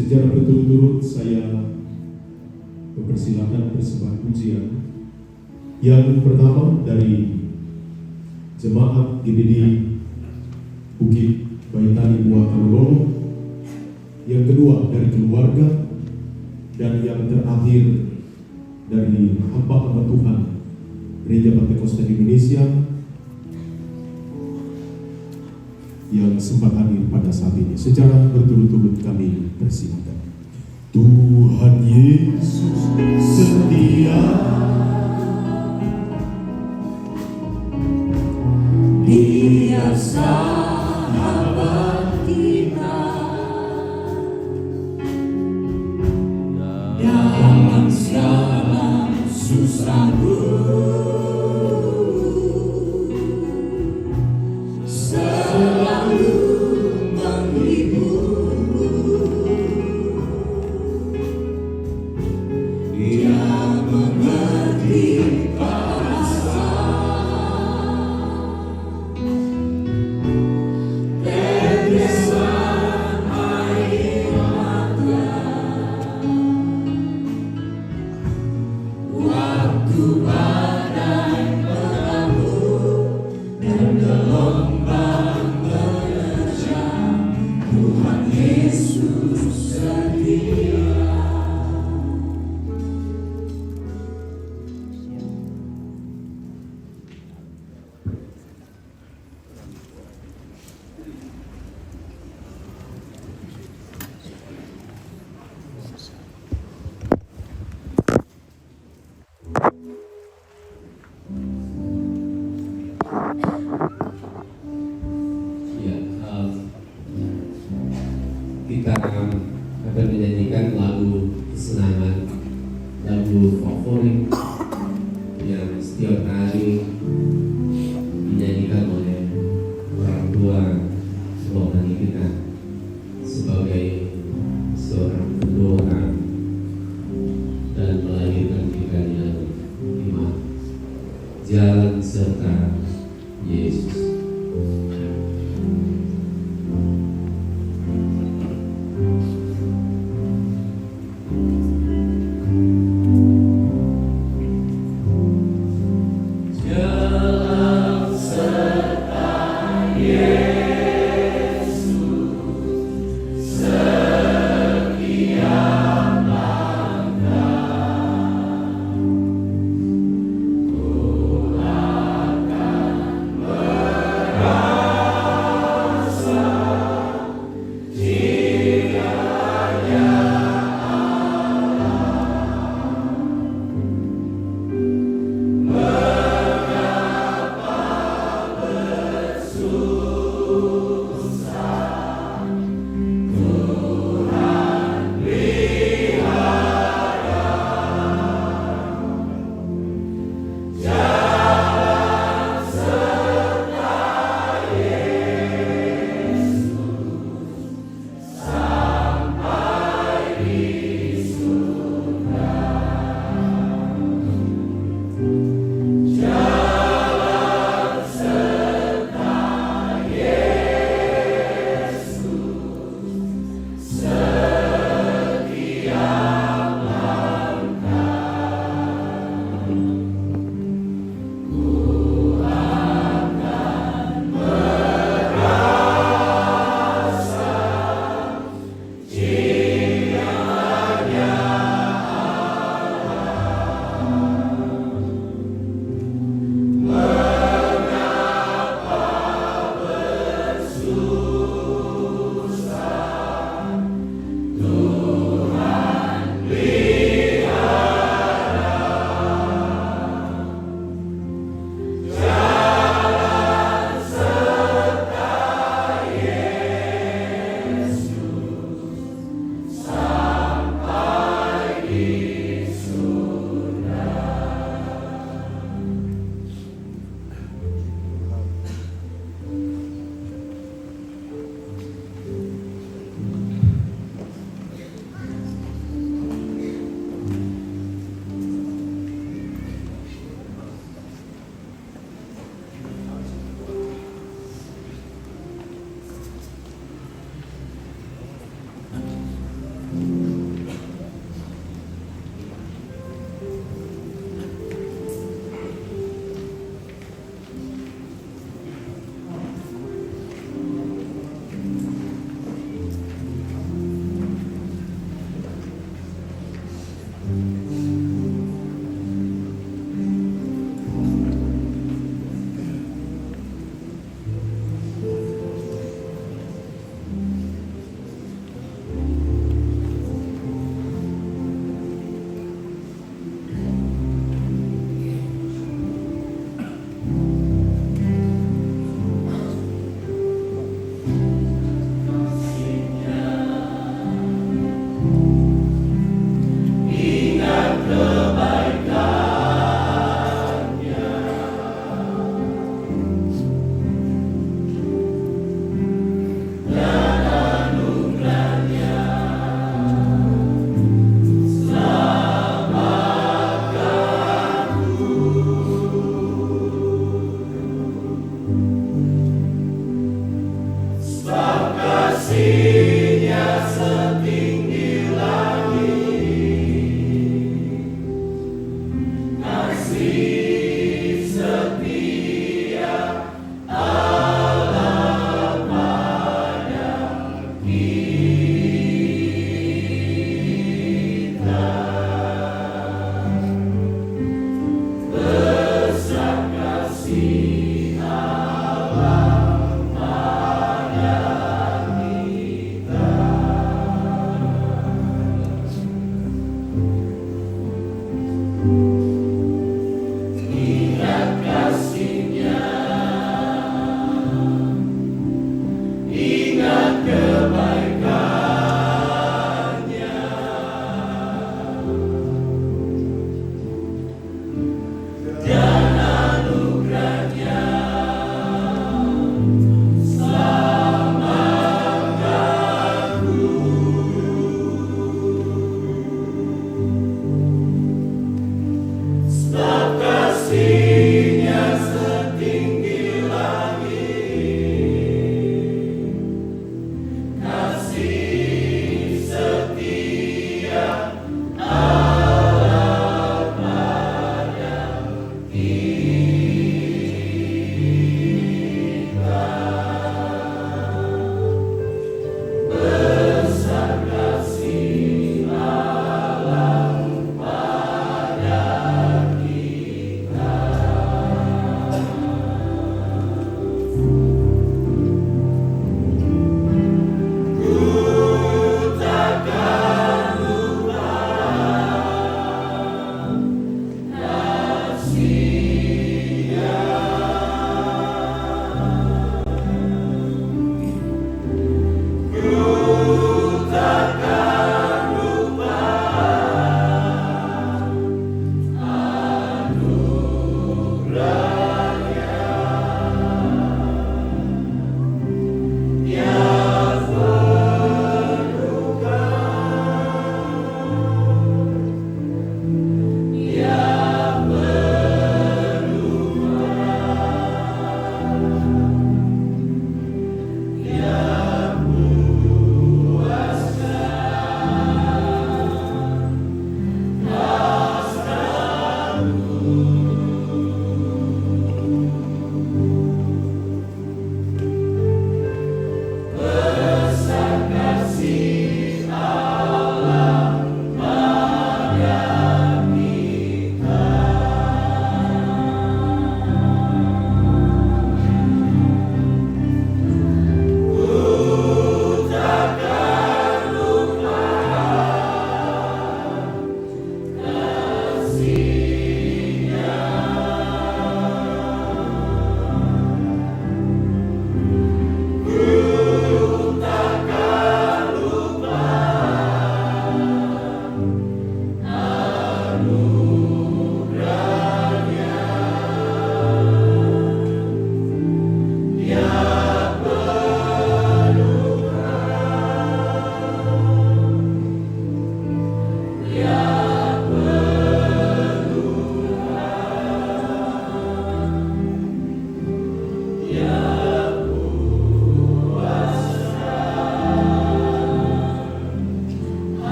Secara berturut-turut saya mempersilakan persembahan pujian. Yang pertama dari Jemaat GBD Bukit Baitani Buah Kalulolo, yang kedua dari keluarga, dan yang terakhir dari hamba-hamba Tuhan Gereja Pantekosta Indonesia yang sempat hadir pada saat ini. Secara berturut-turut kami persilakan. Tuhan Yesus setia, Dia sahabat kita dalam segala susahku. Kita akan menyanyikan lagu kesenangan, lagu favorit yang setiap kali dinyanyikan oleh orang tua rohani kita sebagai seorang pendorang dan melahirkan kita di dalam iman, jalan serta Yesus. Yeah.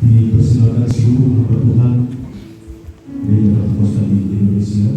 Dipersilakan seluruh hamba Tuhan dari kota di Indonesia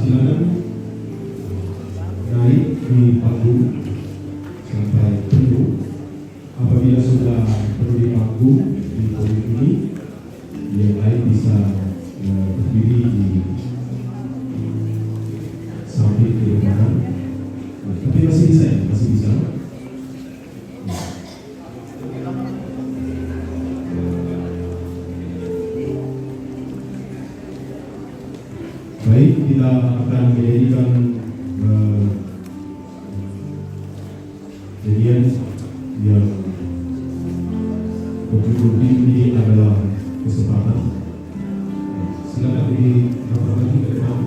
Silakan naik di panggung sampai penuh. Apabila sudah perlu di panggung di podium ini, yang lain bisa berdiri di samping kiri kanan. Tapi masih bisa ya, masih bisa. Baik, kita akan menjadikan kejadian yang berjudul ini adalah kesempatan. Silakan dirapat lagi ke depan.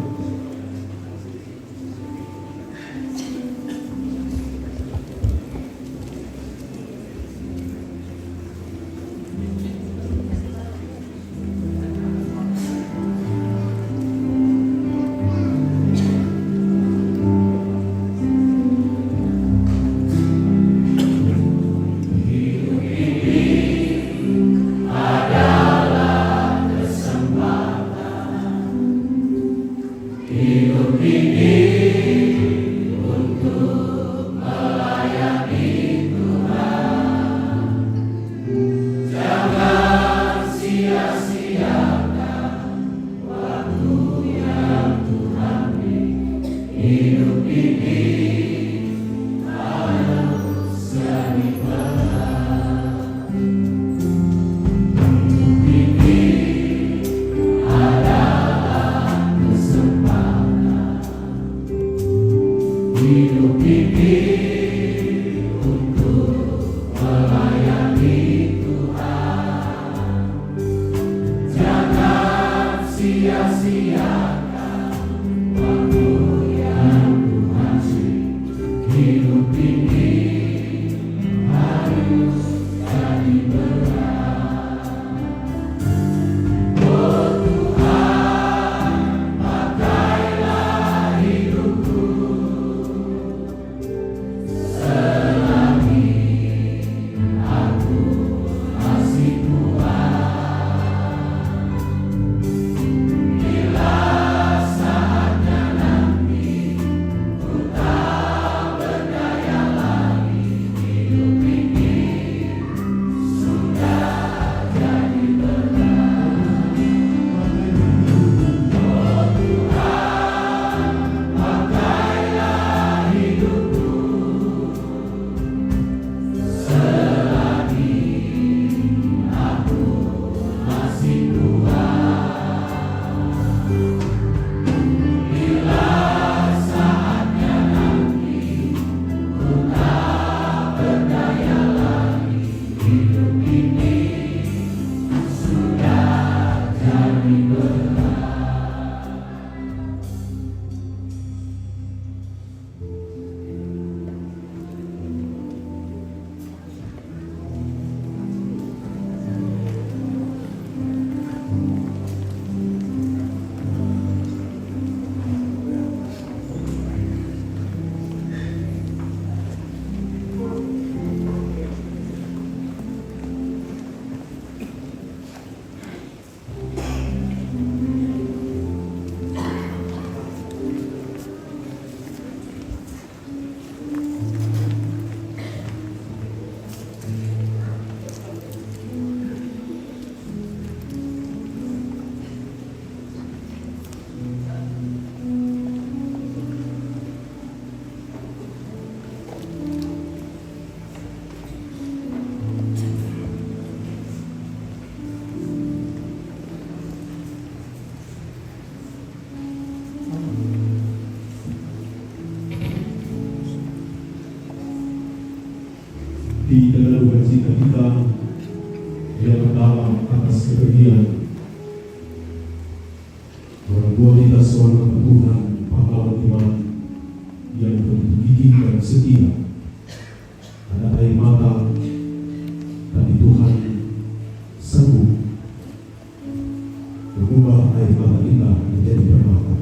Di dalam cita kita yang pertama atas kepergian orang tua kita seorang Tuhan pahlawan iman yang begitu gigih dan setia. Ada air mata, tapi Tuhan sanggup mengubah air mata kita menjadi permata.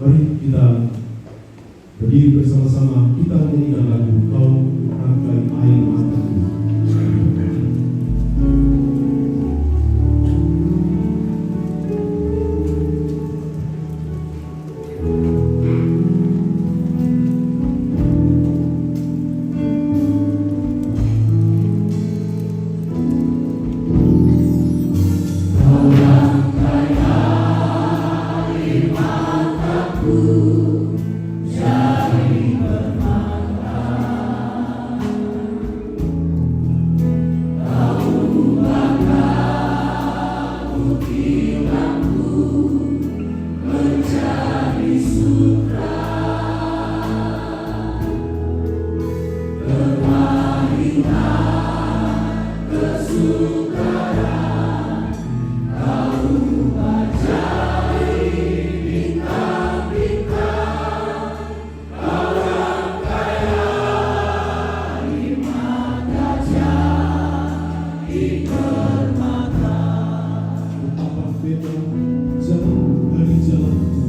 Mari kita berdiri bersama-sama, kita menyanyikan lagu Kau Angkai Air Mataku. Betapa beda jauh dari jalanku.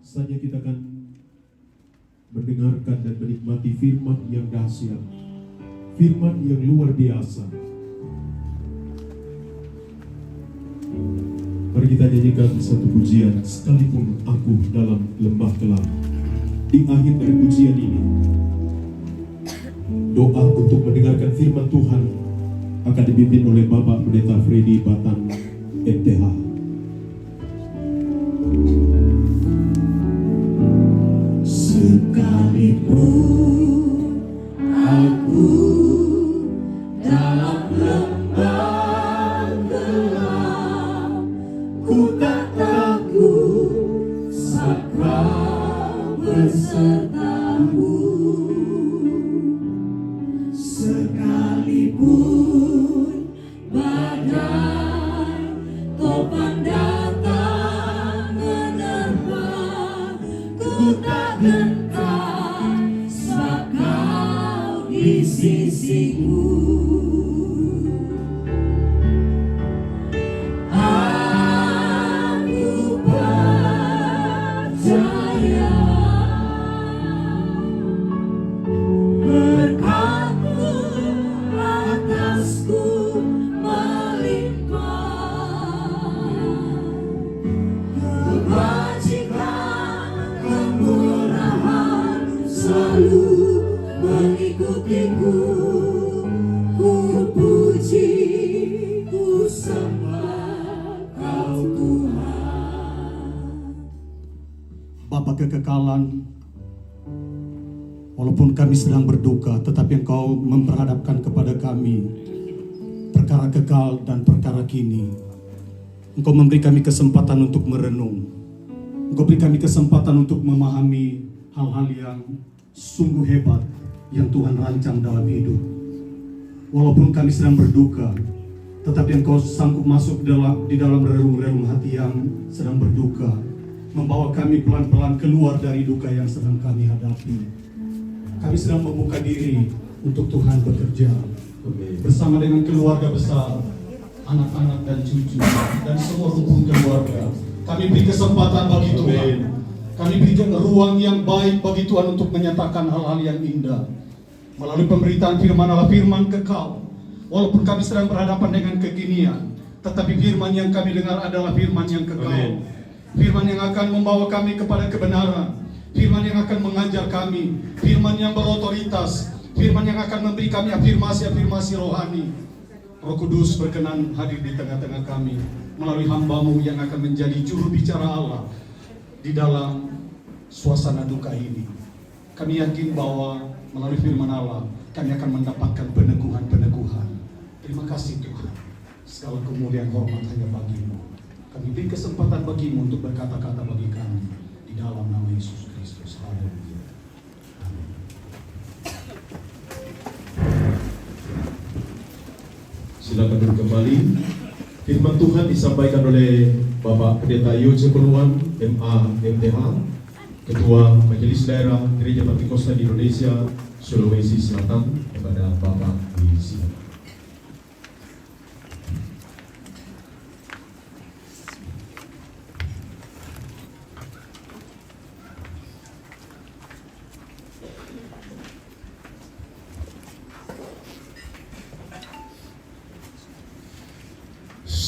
Saatnya kita akan mendengarkan dan menikmati firman yang dahsyat, firman yang luar biasa. Mari kita nyanyikan satu pujian, sekalipun aku dalam lembah kelam. Di akhir dari pujian ini, doa untuk mendengarkan firman Tuhan akan dipimpin oleh Bapak Pendeta Freddy Batang MTH. Sekalipun aku dalam lembah gelap, ku tak takut saat Kau besertaku. Sekalipun badai topan datang menerpa, ku tak gentar saat Kau di sisiku. Aku percaya berkat-Mu atasku melimpah. Kebajikan, kemurahan selalu mengikutiku. Ku puji, ku sembah Kau Tuhan. Bapa kekekalan, Walaupun kami sedang berduka, tetapi Engkau memperhadapkan kepada kami perkara kekal dan perkara kini. Engkau memberi kami kesempatan untuk merenung. Engkau beri kami kesempatan untuk memahami hal-hal yang sungguh hebat yang Tuhan rancang dalam hidup. Walaupun kami sedang berduka, tetapi Engkau sanggup masuk di dalam relung-relung hati yang sedang berduka, membawa kami pelan-pelan keluar dari duka yang sedang kami hadapi. Kami sedang membuka diri untuk Tuhan bekerja bersama dengan keluarga besar, anak-anak dan cucu, dan semua rukun keluarga. Kami beri kesempatan bagi Tuhan. Kami berikan ruang yang baik bagi Tuhan untuk menyatakan hal-hal yang indah melalui pemberitaan firman Allah, firman kekal. Walaupun kami sedang berhadapan dengan kekinian, tetapi firman yang kami dengar adalah firman yang kekal. Firman yang akan membawa kami kepada kebenaran, firman yang akan mengajar kami, firman yang berotoritas, firman yang akan memberi kami afirmasi-afirmasi rohani. Roh Kudus berkenan hadir di tengah-tengah kami melalui hamba-Mu yang akan menjadi juru bicara Allah di dalam suasana duka ini. Kami yakin bahwa melalui firman Allah kami akan mendapatkan peneguhan-peneguhan. Terima kasih Tuhan. Segala kemuliaan hormat hanya bagi-Mu. Kami beri kesempatan bagi-Mu untuk berkata-kata bagi kami di dalam nama Yesus Kristus. Haleluya. Amin. Silakan duduk kembali. Firman Tuhan disampaikan oleh Bapak Pendeta Yoce Poluan, MA, MTH, Ketua Majelis Daerah Gereja Pentakosta di Indonesia, Sulawesi Selatan, kepada Bapak Disilakan.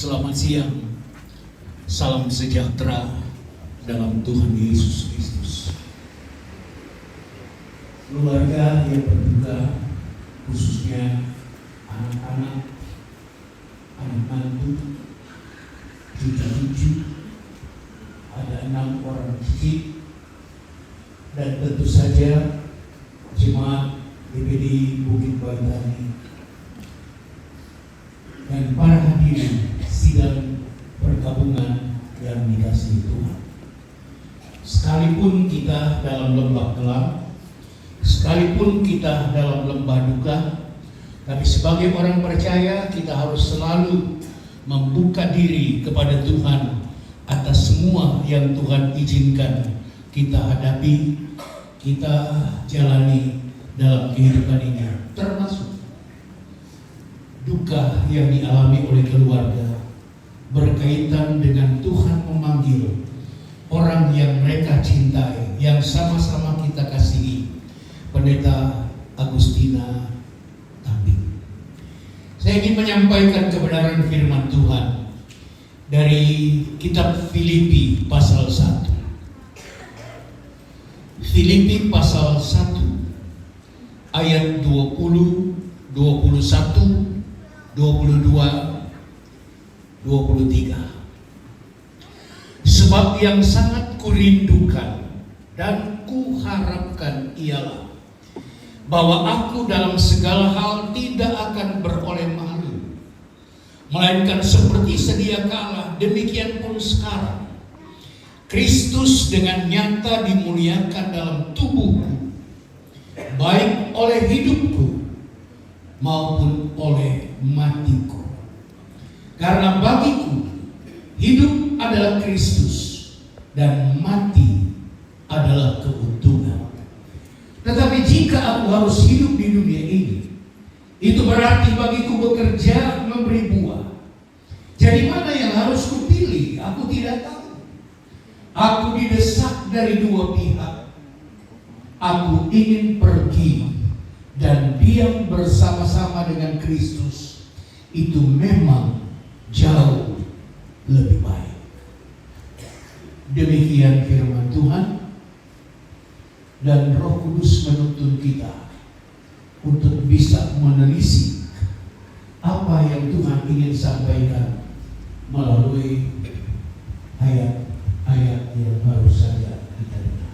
Selamat siang, salam sejahtera dalam Tuhan Yesus Kristus. Keluarga yang berduka, khususnya anak-anak, anak mantu, cucu-cucu, ada 6 orang cicit, dan tentu saja jemaat GPD Bukit Bantani dan para hadirin sidang pergabungan yang dikasihi Tuhan. Sekalipun kita dalam lembah kelam, sekalipun kita dalam lembah duka, tapi sebagai orang percaya kita harus selalu membuka diri kepada Tuhan atas semua yang Tuhan izinkan kita hadapi, kita jalani dalam kehidupan ini, termasuk duka yang dialami oleh keluarga berkaitan dengan Tuhan memanggil orang yang mereka cintai, yang sama-sama kita kasihi, Pendeta Agustina Tambing. Saya ingin menyampaikan kebenaran firman Tuhan dari kitab Filipi pasal 1. Filipi pasal 1 ayat 20, 21, 22, 23. Sebab yang sangat kurindukan dan kuharapkan ialah bahwa aku dalam segala hal tidak akan beroleh malu, melainkan seperti sedia kala, demikian pun sekarang Kristus dengan nyata dimuliakan dalam tubuhku, baik oleh hidupku maupun oleh matiku. Karena bagiku hidup adalah Kristus dan mati adalah keuntungan. Tetapi jika aku harus hidup di dunia ini, itu berarti bagiku bekerja memberi buah. Jadi mana yang harus kupilih? Aku tidak tahu. Aku didesak dari dua pihak. Aku ingin pergi dan diam bersama-sama dengan Kristus. Itu memang jauh lebih baik. Demikian firman Tuhan, dan Roh Kudus menuntun kita untuk bisa menelisik apa yang Tuhan ingin sampaikan melalui ayat-ayat yang baru saja kita dengar.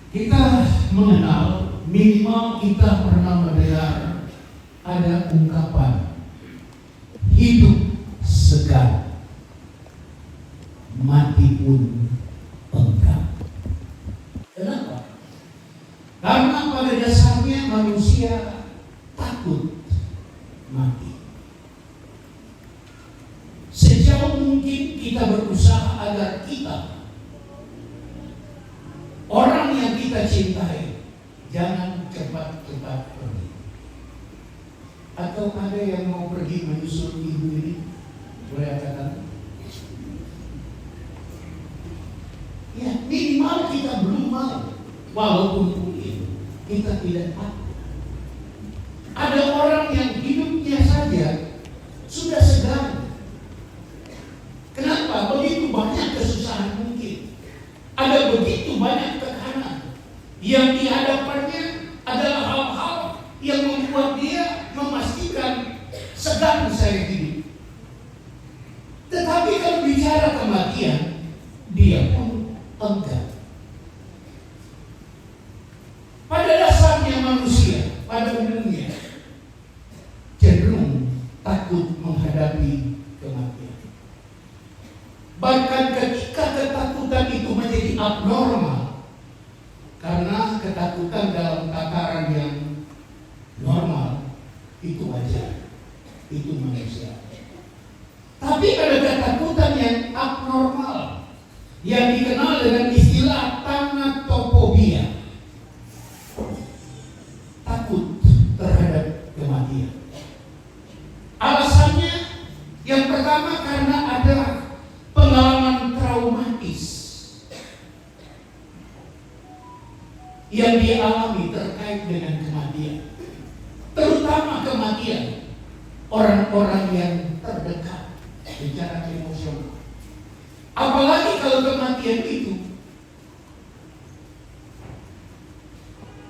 Kita mengenal minimal kita pernah mendengar ada ungkapan hidup segar, mati pun enggan. Kenapa? Karena pada dasarnya manusia takut mati. Sejauh mungkin kita berusaha agar kita, orang yang kita cintai, jangan cepat-cepat pergi. Atau ada yang mau pergi menyusul ibu ini? Boleh katakan? Ya, minimal kita belum mau. Walaupun mungkin kita tidak takut. Ada orang yang hidupnya saja sudah segar. Kenapa? Begitu banyak kesusahan mungkin. Ada begitu banyak tekanan yang di hadapannya adalah hal-hal yang membuat dia memastikan segan saya hidup. Tetapi kalau bicara kematian, dia pun enggan. Pada dasarnya manusia, pada umumnya cenderung takut menghadapi kematian. Bahkan ketika ketakutan itu menjadi abnormal, karena ketakutan dalam tataran yang normal itu wajar, itu manusia. Tapi ada ketakutan yang abnormal yang dikenal dengan istilah thanatophobia, takut terhadap kematian. Alasannya yang pertama karena ada pengalaman traumatis yang dialami terkait dengan kematian, terutama kematian orang-orang yang terdekat secara emosional. Apalagi kalau kematian itu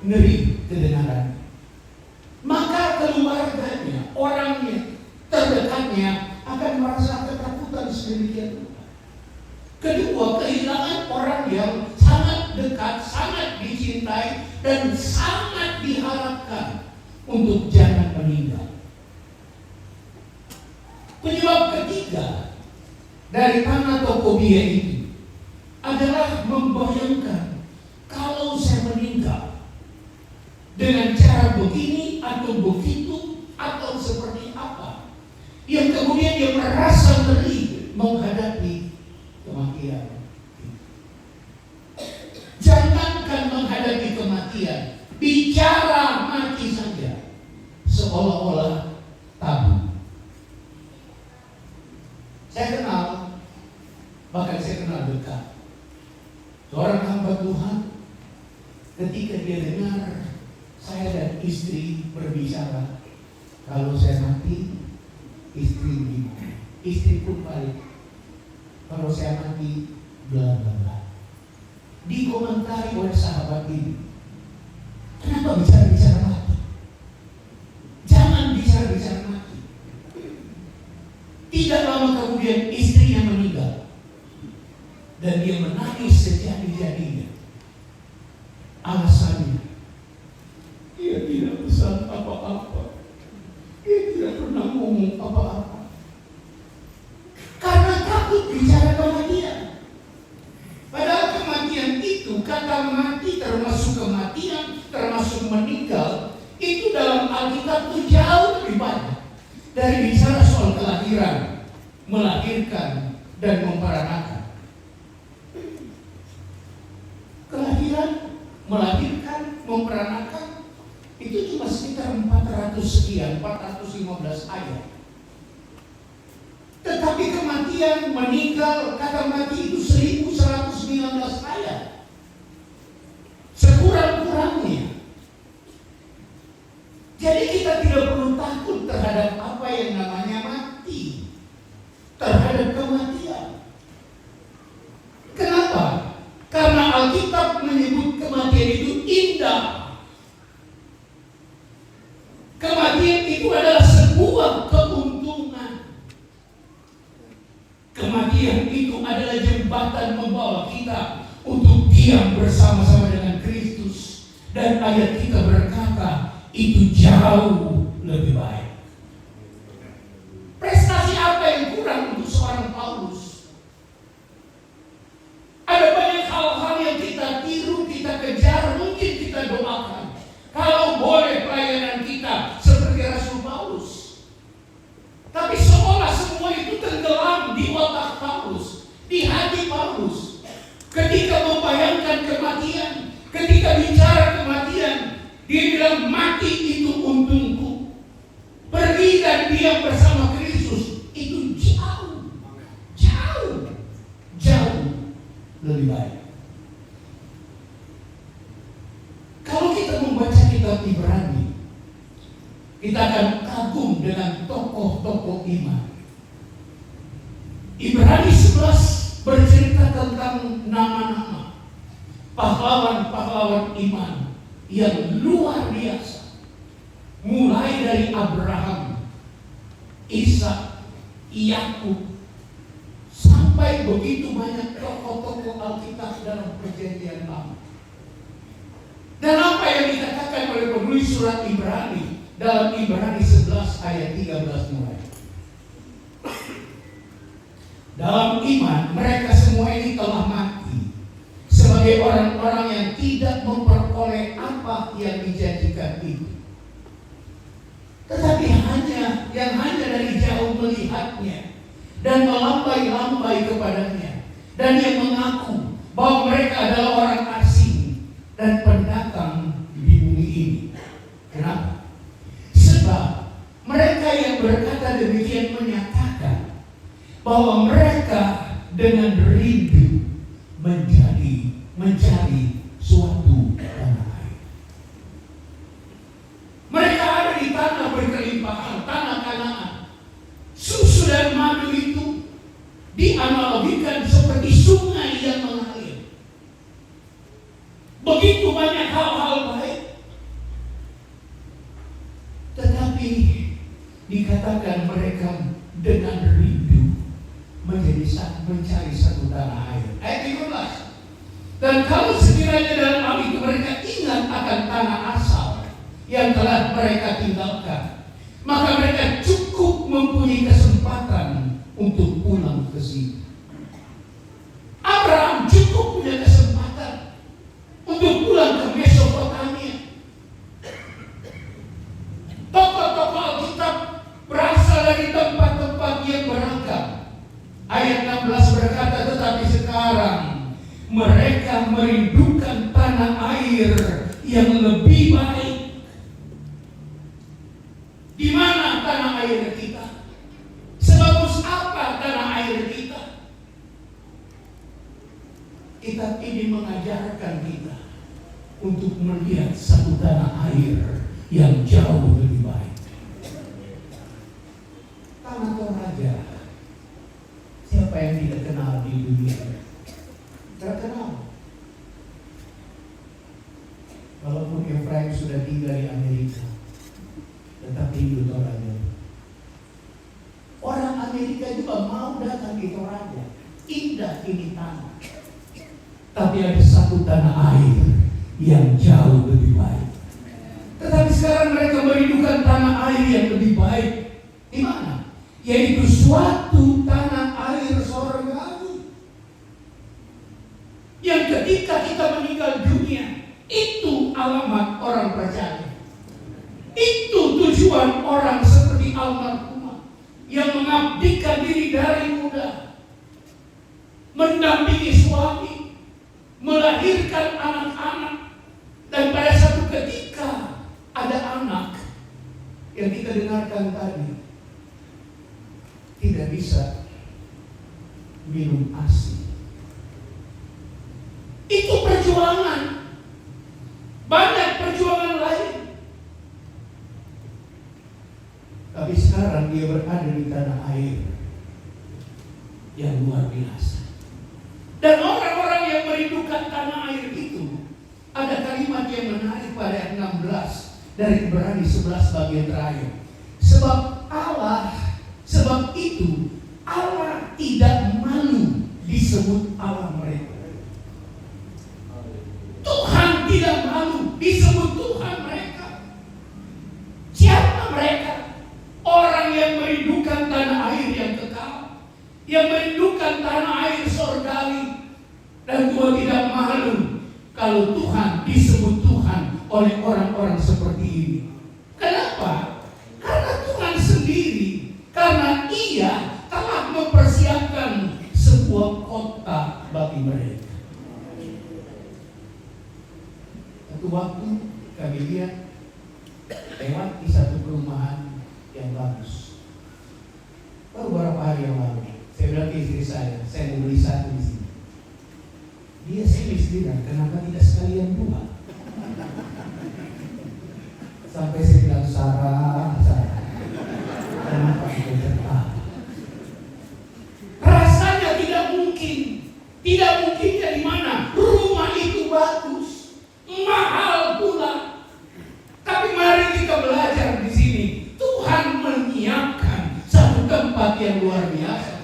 ngeri kedengaran, maka keluarganya, orangnya, terdekatnya akan merasa ketakutan sedemikian rupa. Kedua, kehilangan orang yang sangat dekat, sangat dicintai, dan sangat diharapkan untuk jangan meninggal. Penyebab ketiga dari thanatophobia itu adalah membayangkan kalau saya meninggal dengan cara begini atau begitu atau seperti apa, yang kemudian dia merasa ngeri menghadapi kematian. Jangankan menghadapi kematian, bicara mati saja seolah-olah tabu. Saya kenal, bahkan saya kenal dekat seorang hamba Tuhan. Ketika dia dengar saya dan istri berbicara, kalau saya mati, istri pun balik. Kalau saya mati, bla bla bla. Dikomentari oleh sahabat ini, kenapa bicara-bicara mati? Jangan bicara-bicara mati. Tidak lama kemudian istrinya meninggal dan dia menangis sejadi-jadinya. Alasannya, dia tidak pesan apa-apa, dia tidak pernah ngomong apa-apa. Karena takut bicara kematian. Padahal kematian itu, kata mati termasuk kematian, termasuk meninggal, itu dalam Alkitab itu jauh lebih banyak dari bicara soal kelahiran, melahirkan, dan memperanakan. Kelahiran, melahirkan, memperanakan, itu cuma sekitar 400 sekian, 415 ayat. Tetapi kematian, meninggal, kata mati itu 1119 ayat. Sekurang-kurangnya. Jadi kita tidak perlu takut terhadap apa yang namanya mati, terhadap kematian. Kenapa? Karena Alkitab menyebut kematian itu indah. Kematian itu adalah sebuah keuntungan. Kematian itu adalah jembatan membawa kita untuk diam bersama-sama dengan Kristus Dan ayat kita berkata itu jauh lebih baik. Prestasi apa yang kurang untuk seorang Paulus? Ada banyak hal-hal yang kita tiru, kita kejar, mungkin kita doakan. Kalau boleh pelayanan kita seperti Rasul Paulus. Tapi seolah semua itu tenggelam di otak Paulus, di hati Paulus. Ketika membayangkan kematian, ketika bicara kematian, dia bilang mati itu untungku. Pergi dan diam bersama Kristus itu jauh lebih baik. Kalau kita membaca kitab Ibrani, kita akan kagum dengan tokoh-tokoh iman. Ibrani 11 bercerita tentang nama-nama pahlawan-pahlawan iman yang luar biasa. Mulai dari Abraham, Ishak, Yakub, sampai begitu banyak tokoh-tokoh Alkitab dalam Perjanjian Lama. Dan apa yang dikatakan oleh penulis surat Ibrani dalam Ibrani 11 ayat 13 mulai. Dalam iman mereka semua ini telah mati sebagai orang-orang yang tidak memperoleh apa yang dijanjikan itu. Tetapi hanya dari jauh melihatnya dan melambai-lambai kepadanya, dan yang mengaku bahwa mereka adalah orang asing dan pendatang di bumi ini. Kenapa? Sebab mereka yang berkata demikian menyatakan bahwa mereka dengan rindu mencari suatu tanah air. Mereka ada di tanah berkelimpahan, tanah Kanaan. Susu dan madu itu dianalogikan seperti sungai yang mengalir. Begitu banyak hal-hal baik, tetapi dikatakan mereka dengan rindu mencari satu tanah air. Ayat 15. Dan kalau sekiranya dalam hal itu mereka ingat akan tanah asal yang telah mereka tinggalkan, maka mereka cukup mempunyai kesempatan untuk pulang ke sini. Abraham cukup punya kesempatan untuk pulang ke Mesopotamia. Tokoh-tokoh Alkitab berasal dari tempat-tempat yang beragam. Ayat 16 berkata, tetapi sekarang mereka merindukan tanah air yang lebih baik. Di mana tanah air kita? Sebagus apa tanah air kita? Kitab ini mengajarkan kita untuk melihat satu tanah air yang jauh lebih baik. Tanah Toraja. Siapa yang tidak kenal di dunia? Terkenal. Walaupun Efraim sudah tinggal di Amerika, tetapi di Toraja. Orang Amerika juga mau datang di Toraja. Indah ini tanah. Tapi ada satu tanah air yang jauh lebih baik. Tetapi sekarang mereka merindukan tanah air yang lebih baik. Di mana? Yaitu suatu tanah air surgawi. Yang ketika kita meninggal dunia, itu alamat orang percaya. Itu tujuan orang seperti almarhumah yang mengabdikan diri dari muda, mendampingi suami, melahirkan anak-anak, dan pada satu ketika ada anak yang kita dengarkan tadi tidak bisa minum ASI. Itu perjuangan. Banyak perjuangan lain. Tapi sekarang dia berada di tanah air yang luar biasa. Dan orang-orang yang merindukan tanah air itu, ada kalimat yang menarik pada ayat 16 dari Ibrani 11 bagian terakhir. Sebab itu Allah tidak malu disebut Allah mereka. Tuhan tidak malu disebut yang merindukan tanah air sorgawi. Dan Tuhan tidak malu kalau Tuhan disebut Tuhan oleh orang-orang seperti ini. Kenapa? Karena Tuhan sendiri, karena Ia telah mempersiapkan sebuah kota bagi mereka. Satu waktu kami lihat lewat di satu perumahan yang bagus. Baru beberapa hari yang lalu, saya bilang ke istri saya mau beli satu di sini. Dia serius bilang, kenapa tidak sekalian dua? Sampai saya bilang, Sarah, kenapa kita tertawa? Rasanya tidak mungkin dari mana? Rumah itu bagus, mahal pula. Tapi mari kita belajar di sini. Tuhan menyiapkan satu tempat yang luar biasa.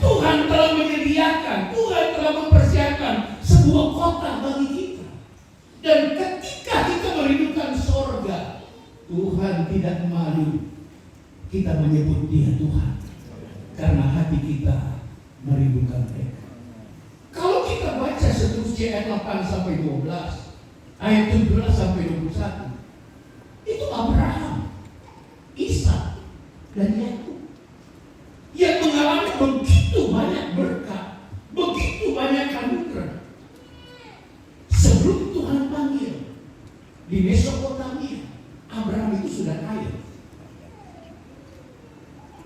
Tuhan telah menyediakan, Tuhan telah mempersiapkan sebuah kota bagi kita. Dan ketika kita merindukan sorga, Tuhan tidak malu kita menyebut Dia Tuhan, karena hati kita merindukan mereka. Kalau kita baca seterusnya ayat 8 sampai 12, ayat 17 sampai 21, itu Abraham, Ishak, dan Yakub yang mengalami begitu banyak berkat, begitu banyak anugerah. Sebelum Tuhan panggil di Mesopotamia, Abraham itu sudah kaya.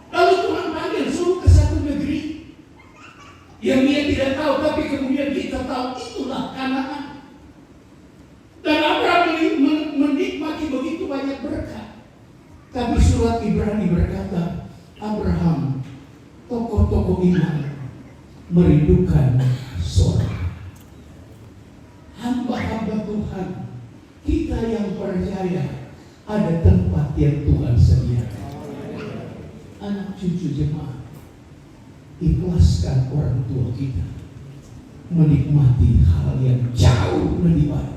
Lalu Tuhan panggil suruh ke satu negeri yang dia tidak tahu, tapi kemudian kita tahu itulah Kanaan. Dan Abraham menikmati begitu banyak berkat. Tapi surat Ibrani berkata, Abraham, tokoh-tokoh iman, merindukan surga. Hamba-hamba Tuhan, kita yang percaya ada tempat yang Tuhan sediakan. Anak cucu jemaat, ikhlaskan orang tua kita menikmati hal yang jauh lebih baik.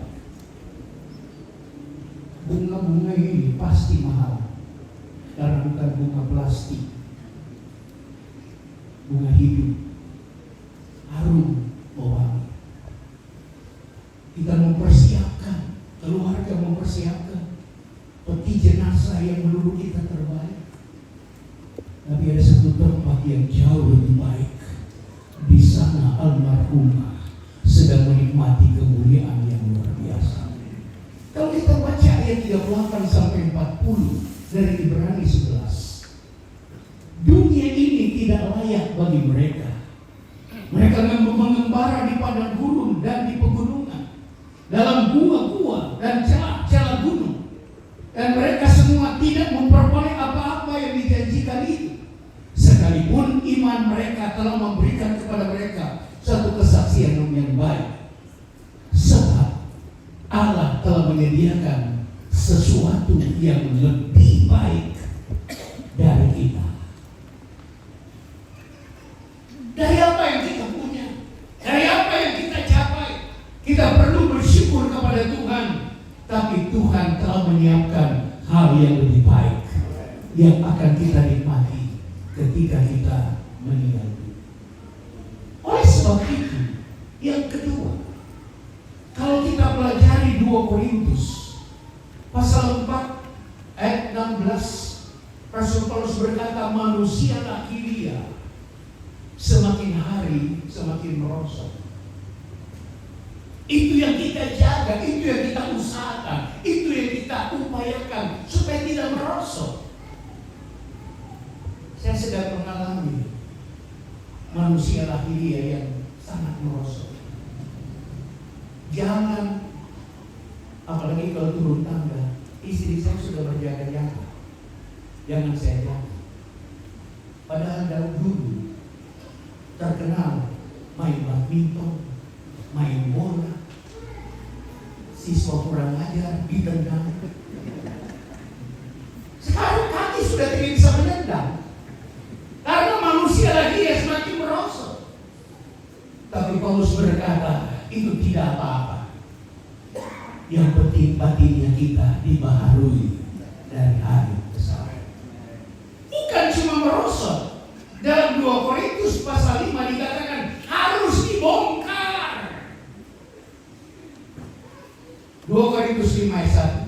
Bunga-bunga ini pasti mahal, karena bukan bunga plastik, bunga hidup, harum, mewangi. Kita mempersiapkan, keluarga mempersiapkan peti jenazah yang menurut kita terbaik. Tapi ada satu tempat yang jauh lebih baik. Di sana almarhumah sedang menikmati kemuliaan yang luar biasa. Kalau kita baca ayat 38 sampai 40 dari Ibrani 11, dunia ini tidak layak bagi mereka. Mereka mengembara di padang gurun dan di pegunungan, dalam gua-gua dan celah-celah gunung. Dan mereka semua tidak memperoleh apa-apa yang dijanjikan itu. Sekalipun iman mereka telah memberikan kepada mereka satu kesaksian yang baik. Sebab Allah telah menyediakan sesuatu yang lebih baik dari kita. Dari apa yang kita punya, dari apa yang kita capai, kita perlu bersyukur kepada Tuhan. Tapi Tuhan telah menyiapkan hal yang lebih baik yang akan kita nikmati ketika kita meninggal. Oleh sebab itu, yang kedua, kalau kita pelajari 2 Korintus pasal 4 ayat 16, Rasul Paulus berkata, manusia lahiriah semakin hari semakin merosot. Itu yang kita jaga, itu yang kita usahakan, itu yang kita upayakan supaya tidak merosot. Saya sedang mengalami manusia lahiriah yang sangat merosot. Jangan, apalagi kalau turun tangga, istri saya sudah berjaga-jaga. Jangan saya jaga. Padahal dulu terkenal main badminton, main bola, siswa kurang ajar ditendang. Sekarang kaki sudah tidak bisa menendang karena manusia lagi yang semakin merosot. Tapi Paulus berkata, itu tidak apa-apa. Yang penting batinnya kita dibaharui dari hari ke hari. Bukan cuma merosot. Dalam 2 Korintus Korintus pasal 5 dikatakan harus dibongkar. 2 Korintus 5 ayat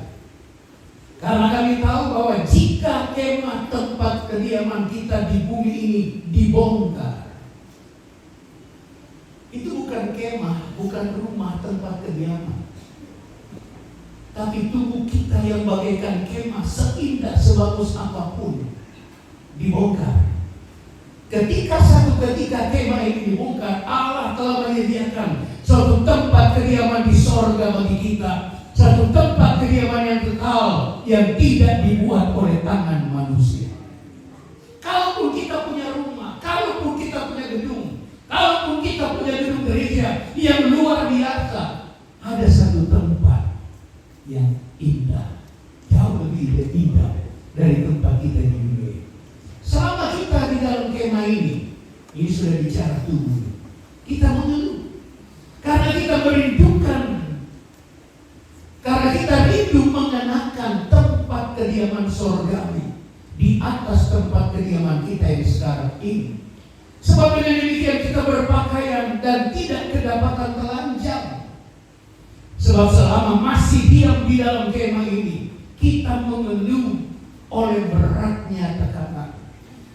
1. Karena kami tahu bahwa jika kemah tempat kediaman kita di bumi ini dibongkar, itu bukan kemah, bukan rumah tempat kediaman, tapi tubuh kita yang bagaikan kemah, seindah sebagus apapun, dibongkar. Ketika kemah ini dibongkar, Allah telah menyediakan suatu tempat kediaman di sorga bagi kita, satu tempat kediaman yang kekal, yang tidak dibuat oleh tangan manusia. Kalaupun kita punya rumah, kalaupun kita punya gedung, kalaupun kita punya gedung gereja yang luar biasa, ada satu tempat yang indah, jauh lebih indah dari tempat kita di dunia. Selama kita di dalam kemah ini sudah bicara tubuh, kita mengeluh karena kita merindukan, karena kita rindu mengenakan tempat kediaman sorgawi di atas tempat kediaman kita yang sekarang ini. Sebab dengan demikian kita berpakaian dan tidak kedapatan telanjang. Sebab selama masih diam di dalam kemah ini, kita mengeluh oleh beratnya tekanan.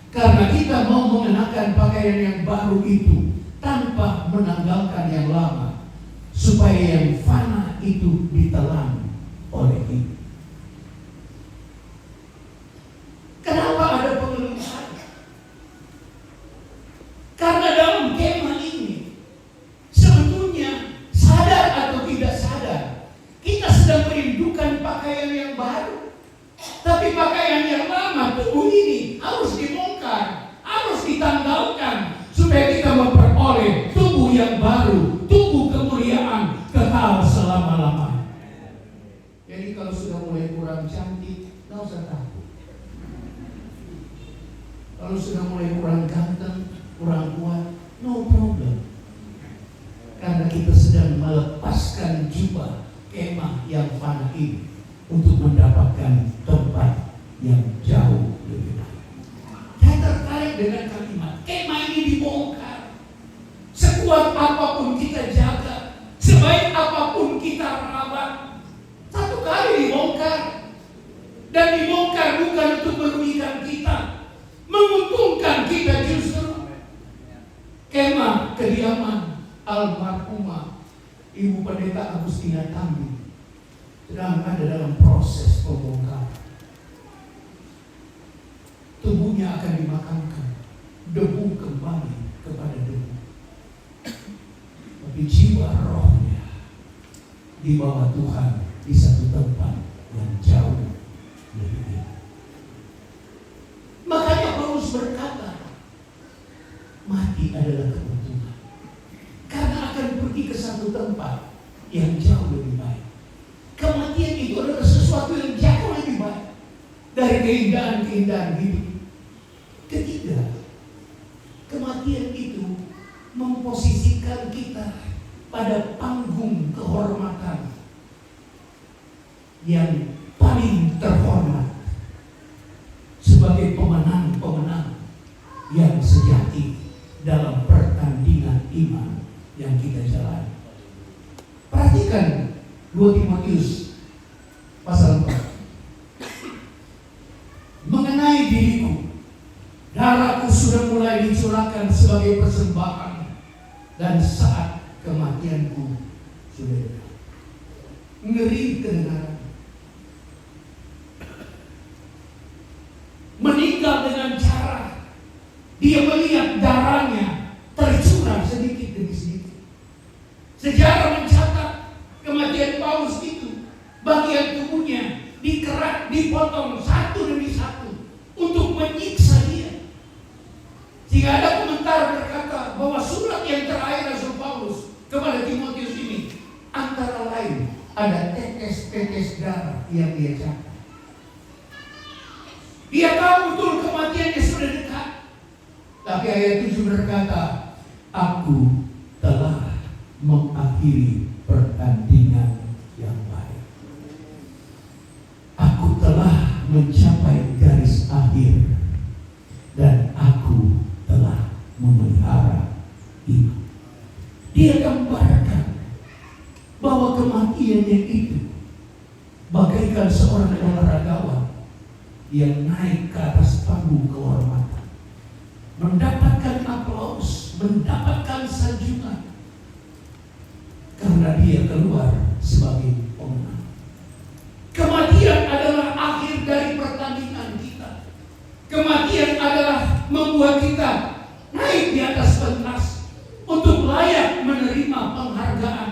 Karena kita mau mengenakan pakaian yang baru itu tanpa menanggalkan yang lama, supaya yang fana itu ditelan oleh itu. Kenapa ada pengeluhan? Karena dalam kemah ini sebetulnya sadar atau tidak sadar, kita sedang merindukan pakaian yang baru. Tapi pakaian yang lama, tubuh ini harus dibongkar, harus ditanggalkan, supaya kita memperoleh tubuh yang baru, tubuh kemuliaan kekal selama-lamanya. Jadi kalau sudah mulai kurang cantik, nggak usah takut. Kalau sudah mulai kurang ganteng, kurang kuat, no problem. Karena kita sedang melepaskan jubah kemah yang fana ini untuk mendapatkan tempat yang jauh lebih baik. Saya tertarik dengan kalimat kemah ini dibongkar. Sekuat apapun kita jaga, sebaik apapun kita rawat, satu kali dibongkar. Dan dibongkar bukan untuk merugikan kita, menguntungkan kita justru. Kemah kediaman almarhumah Ibu Pendeta Agustina Tambi sedang ada dalam proses pembongkaran. Tubuhnya akan dimakamkan, debu kembali kepada debu, tapi jiwa rohnya dibawa Tuhan di satu tempat yang jauh lebih indah. Makanya Paulus berkata, mati adalah keuntungan, karena akan pergi ke satu tempat yang jauh lebih baik. Kematian itu adalah sesuatu yang jauh lebih baik dari keindahan-keindahan hidup. Ketiga, kematian itu memposisikan kita pada panggung kehormatan yang paling terhormat sebagai pemenang-pemenang yang sejati dalam pertandingan iman yang kita jalani. Perhatikan 2 Timotius pasal 4. Mengenai diriku, darahku sudah mulai dicurahkan sebagai persembahan, dan saat kematianku sudah dekat. Ngeri kedengaran. Meninggal dengan cara dia melihat darahnya tercurah sedikit demi sedikit. Sejarah mencatat kematian Paulus itu, bagian tubuhnya dikerat, dipotong satu demi satu untuk menyiksa dia. Sehingga ada komentar berkata bahwa surat yang terakhir Rasul Paulus kepada Timotius ini antara lain ada tetes-tetes darah yang dia catat. Dia tahu betul kematiannya sudah dekat. Tapi ayat 7 berkata, aku telah mengakhiri pertandingan yang baik. Aku telah mencapai garis akhir, dan aku telah memelihara dunianya itu bagaikan seorang olahragawan yang naik ke atas panggung kehormatan, mendapatkan aplaus, mendapatkan sanjungan, karena dia keluar sebagai pemenang. Kematian adalah akhir dari pertandingan kita. Kematian adalah membuat kita naik di atas pentas untuk layak menerima penghargaan.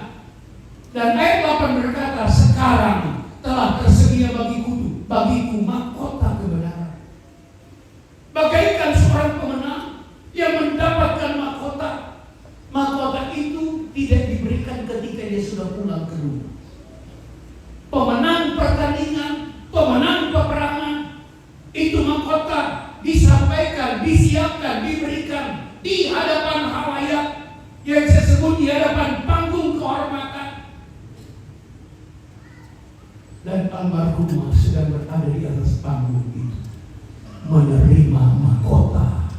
Dan ayat 8 berkata, sekarang telah tersedia bagiku mahkota kebenaran. Bagaikan seorang pemenang yang mendapatkan mahkota. Mahkota itu tidak diberikan ketika dia sudah pulang ke rumah. Pemenang pertandingan, pemenang peperangan, itu mahkota disampaikan, disiapkan, diberikan di hadapan halayak, yang saya sebut di hadapan panggung kehormatan. Dan almarhumah sedang berada di atas panggung itu, menerima mahkota,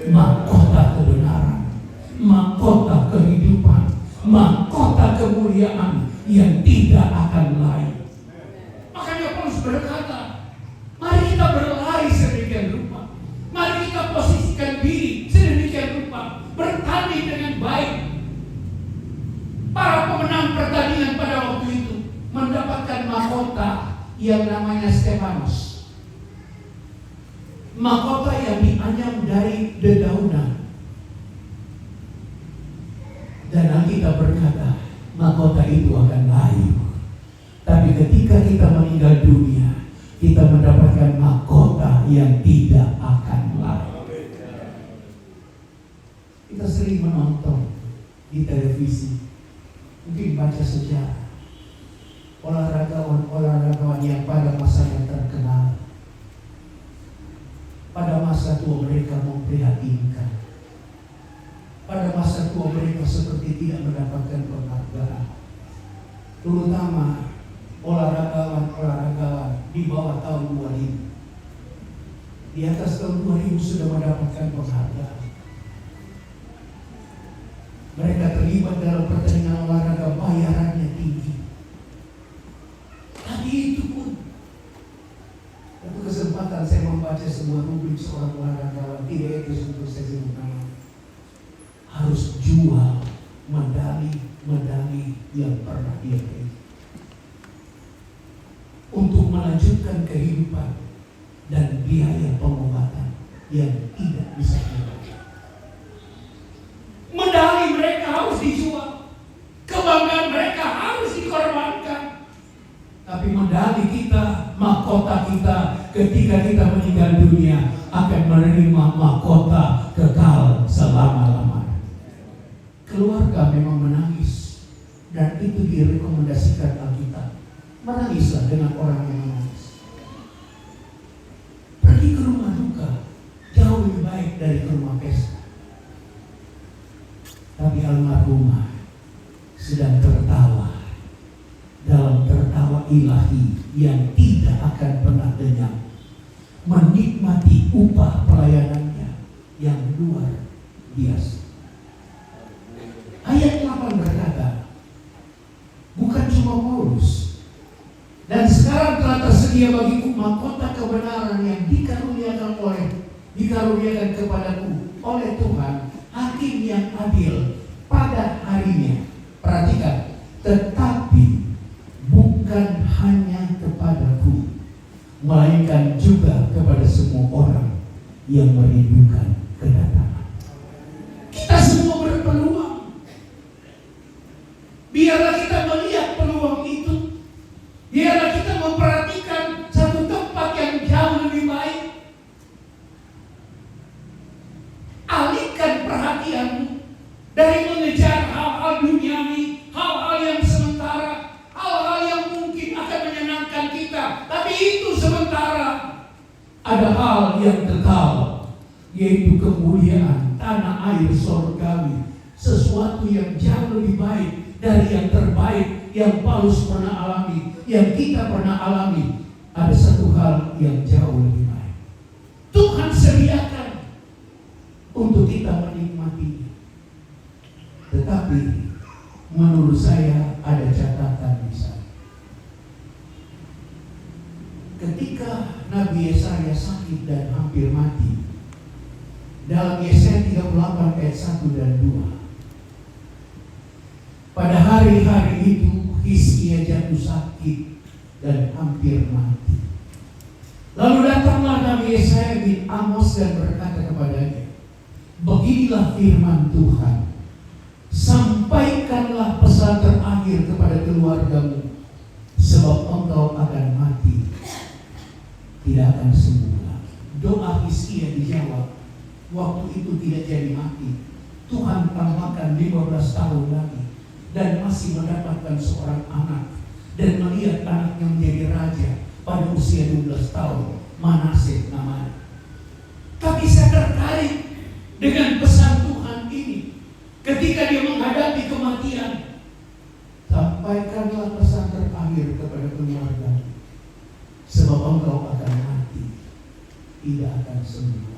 mahkota kebenaran, mahkota kehidupan, mahkota kemuliaan yang tidak akan lain. Makanya Paulus berkata, mari kita berlari sedemikian rupa, mari kita posisikan diri sedemikian rupa, bertanding dengan baik. Para pemenang pertandingan pada waktu itu mendapatkan mahkota yang namanya Stefanus, mahkota yang dianyam dari dedaunan. Dan Alkitab berkata, mahkota itu akan layu. Tapi ketika kita meninggal dunia, kita mendapatkan mahkota yang tidak akan layu. Kita sering menonton di televisi, mungkin baca sejarah, olahragawan yang pada masanya terkenal, pada masa tua mereka memprihatinkan. Pada masa tua mereka seperti tidak mendapatkan penghargaan. Terutama olahragawan di bawah tahun 2000. Di atas tahun 2000 sudah mendapatkan penghargaan. Mereka terlibat dalam pertandingan olahraga, bayarannya tinggi. Tapi itu pun, satu kesempatan saya membaca sebuah rubrik seorang olahragawan, tidak itu untuk saya sebut nama, harus jual medali yang pernah dia beli untuk melanjutkan kehidupan dan biaya pengobatan yang tidak bisa dibayar. Medali mereka harus dijual, kebanggaan mereka harus dikorbankan. Tapi medali kita, mahkota kita ketika kita meninggal dunia akan menerima mahkota kekal selama-lamanya. Keluarga memang menangis, dan itu direkomendasikan Alkitab. Menangislah dengan orang yang menangis. Pergi ke rumah duka jauh lebih baik dari ke rumah pesta. Tapi almarhumah sedang tertawa dalam tertawa ilahi yang tidak akan pernah lenyap, menikmati upah pelayanannya yang luar biasa. Ayat 8 berkata, bukan cuma Paulus, dan sekarang telah tersedia bagiku mahkota kebenaran yang dikaruniakan kepadaku oleh Tuhan, hakim yang adil pada harinya. Perhatikan, tetapi bukan hanya kepadaku, melainkan juga kepada semua orang yang merindukan kedatangan. Kita semua berpeluang. Biarlah kita melihat peluang itu. Biarlah kita memperhatikan satu tempat yang jauh lebih baik. Alihkan perhatianmu dari mengejar hal-hal duniawi, hal-hal yang sementara, hal-hal yang mungkin akan menyenangkan kita, tapi itu sementara. Ada hal yang kekal, yaitu kemuliaan tanah air surgawi, sesuatu yang jauh lebih baik dari yang terbaik yang Paulus pernah alami, yang kita pernah alami. Ada satu hal yang jauh lebih baik, Tuhan sediakan untuk kita menikmatinya. Tetapi menurut saya ada catatan di sana. sakit dan hampir mati. Dalam Yesaya 38 ayat 1 dan 2. Pada hari-hari itu Hizkia jatuh sakit dan hampir mati. Lalu datanglah Nabi Yesaya bin Amos dan berkata kepadanya, beginilah firman Tuhan, sampaikanlah pesan terakhir kepada keluargamu, sebab engkau akan mati, tidak akan sembuh lagi. Doa Hizkia dijawab. Waktu itu tidak jadi mati. Tuhan tambahkan 15 tahun lagi dan masih mendapatkan seorang anak dan melihat anaknya menjadi raja pada usia 12 tahun, Manaseh namanya. Tapi saya tertarik dengan pesan Tuhan ini ketika dia menghadapi kematian. Sampaikanlah pesan terakhir kepada keluarga, sebab engkau akan mati, tidak akan sembuh.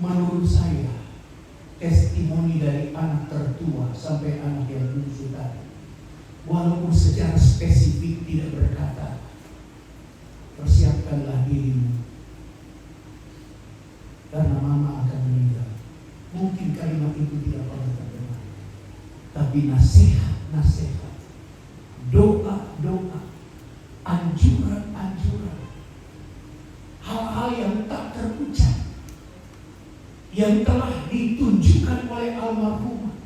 Menurut saya, testimoni dari anak tertua sampai anak yang bungsu tadi, walaupun secara spesifik tidak berkata, persiapkanlah dirimu karena mama akan meninggal. Mungkin kalimat itu tidak pernah terdengar, tapi nasihat, doa, anjuran, hal-hal yang tak terucap yang telah ditunjukkan oleh almarhumah.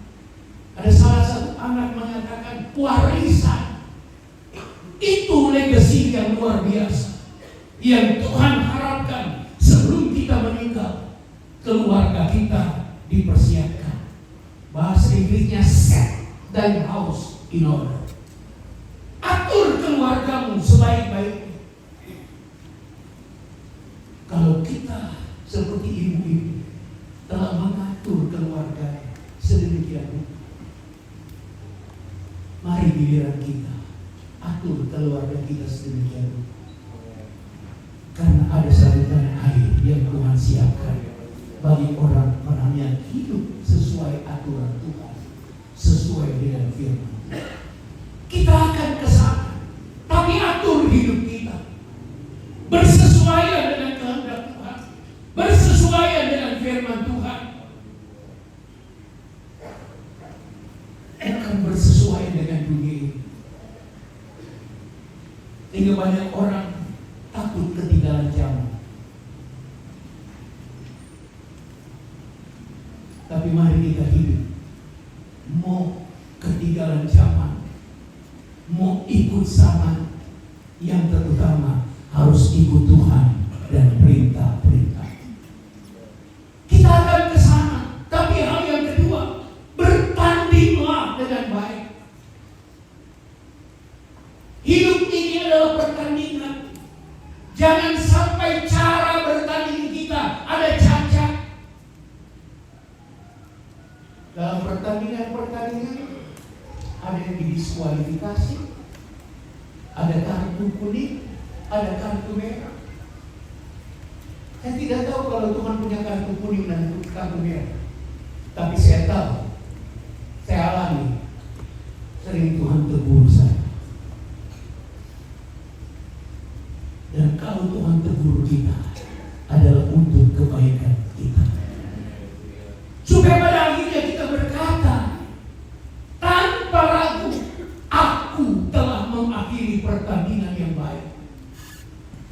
Ada salah satu anak mengatakan warisan itu legasi yang luar biasa yang Tuhan harapkan sebelum kita meninggal, keluarga kita dipersiapkan. Bahasa Inggrisnya set the house in order. Atur keluargamu sebaik-baiknya. Kalau kita seperti ibu-ibu telah mengatur keluarga sedemikian rupa, mari giliran kita atur keluarga kita sedemikian rupa. Karena ada saluran air yang Tuhan siapkan bagi orang-orang yang hidup sesuai aturan Tuhan, sesuai dengan firman. Kita akan ke sana, tapi atur hidup kita bersesuaian dengan kehendak Tuhan, bersesuaian dengan firman Tuhan. Bukan bersesuaian dengan dunia ini. Sehingga banyak orang takut ketinggalan zaman. Tapi mari kita hidup, mau ketinggalan zaman, mau ikut zaman, yang terutama harus ikut Tuhan dan perintah-perintah. Kita akan ke sana, tapi hal yang kedua, bertandinglah dengan baik. Hidup ini adalah pertandingan. Jangan sampai cara bertanding kita ada cacat. Dalam pertandingan ada yang didiskualifikasi, ada kartu kuning, ada kartu merah. Saya tidak tahu kalau Tuhan punya kartu kuning dan kartu merah, tapi saya tahu, saya alami, sering Tuhan tegur saya. Dan kalau Tuhan tegur kita adalah untuk kebaikan kita, supaya pada akhirnya kita berkata tanpa ragu, aku telah mengakhiri pertandingan yang baik.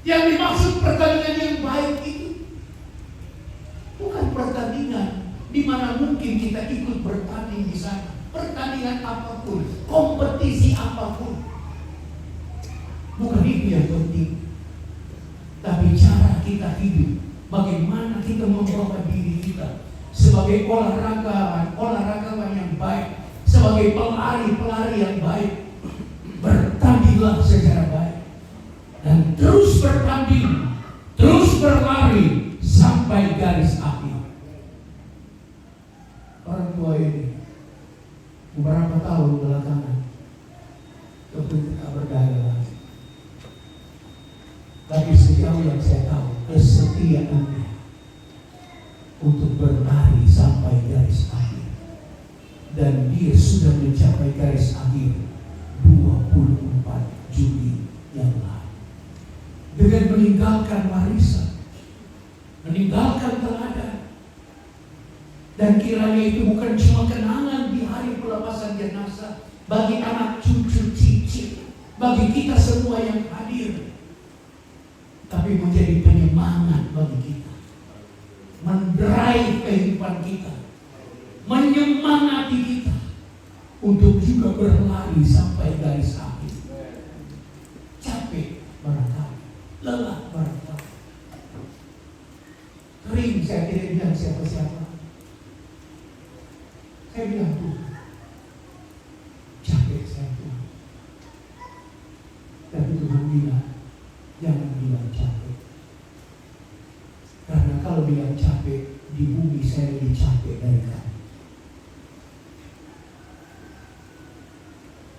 Yang dimaksud pertandingan yang baik itu bukan pertandingan di mana mungkin kita ikut bertanding di sana. Pertandingan apapun, kompetisi apapun, bukan itu yang penting. Tapi cara kita hidup, bagaimana kita membawa diri kita sebagai olahragawan yang baik, sebagai pelari yang baik. Bertandinglah secara baik dan terus bertanding, terus berlari sampai garis akhir. Orang tua ini beberapa tahun belakangan tentu tak berdaya lagi. Tapi sejauh yang saya tahu, kesetiaannya untuk berlari sampai garis akhir. Dan dia sudah mencapai garis akhir 24 Juli yang lalu. Dengan meninggalkan warisan Dan kiranya itu bukan cuma kenangan di hari pelepasan jenazah bagi anak cucu cicit, bagi kita semua yang hadir, tapi menjadi penyemangat bagi kita, mendrive kehidupan kita, menyemangati kita untuk juga berlari sampai garis akhir. Capek barangkali, lelah barangkali, kering, saya tidak bilang siapa-siapa. Saya bilang Tuhan, capek saya Tuhan. Tapi Tuhan bilang, jangan bilang capek. Karena kalau bilang capek, di bumi saya lebih capek dari kamu.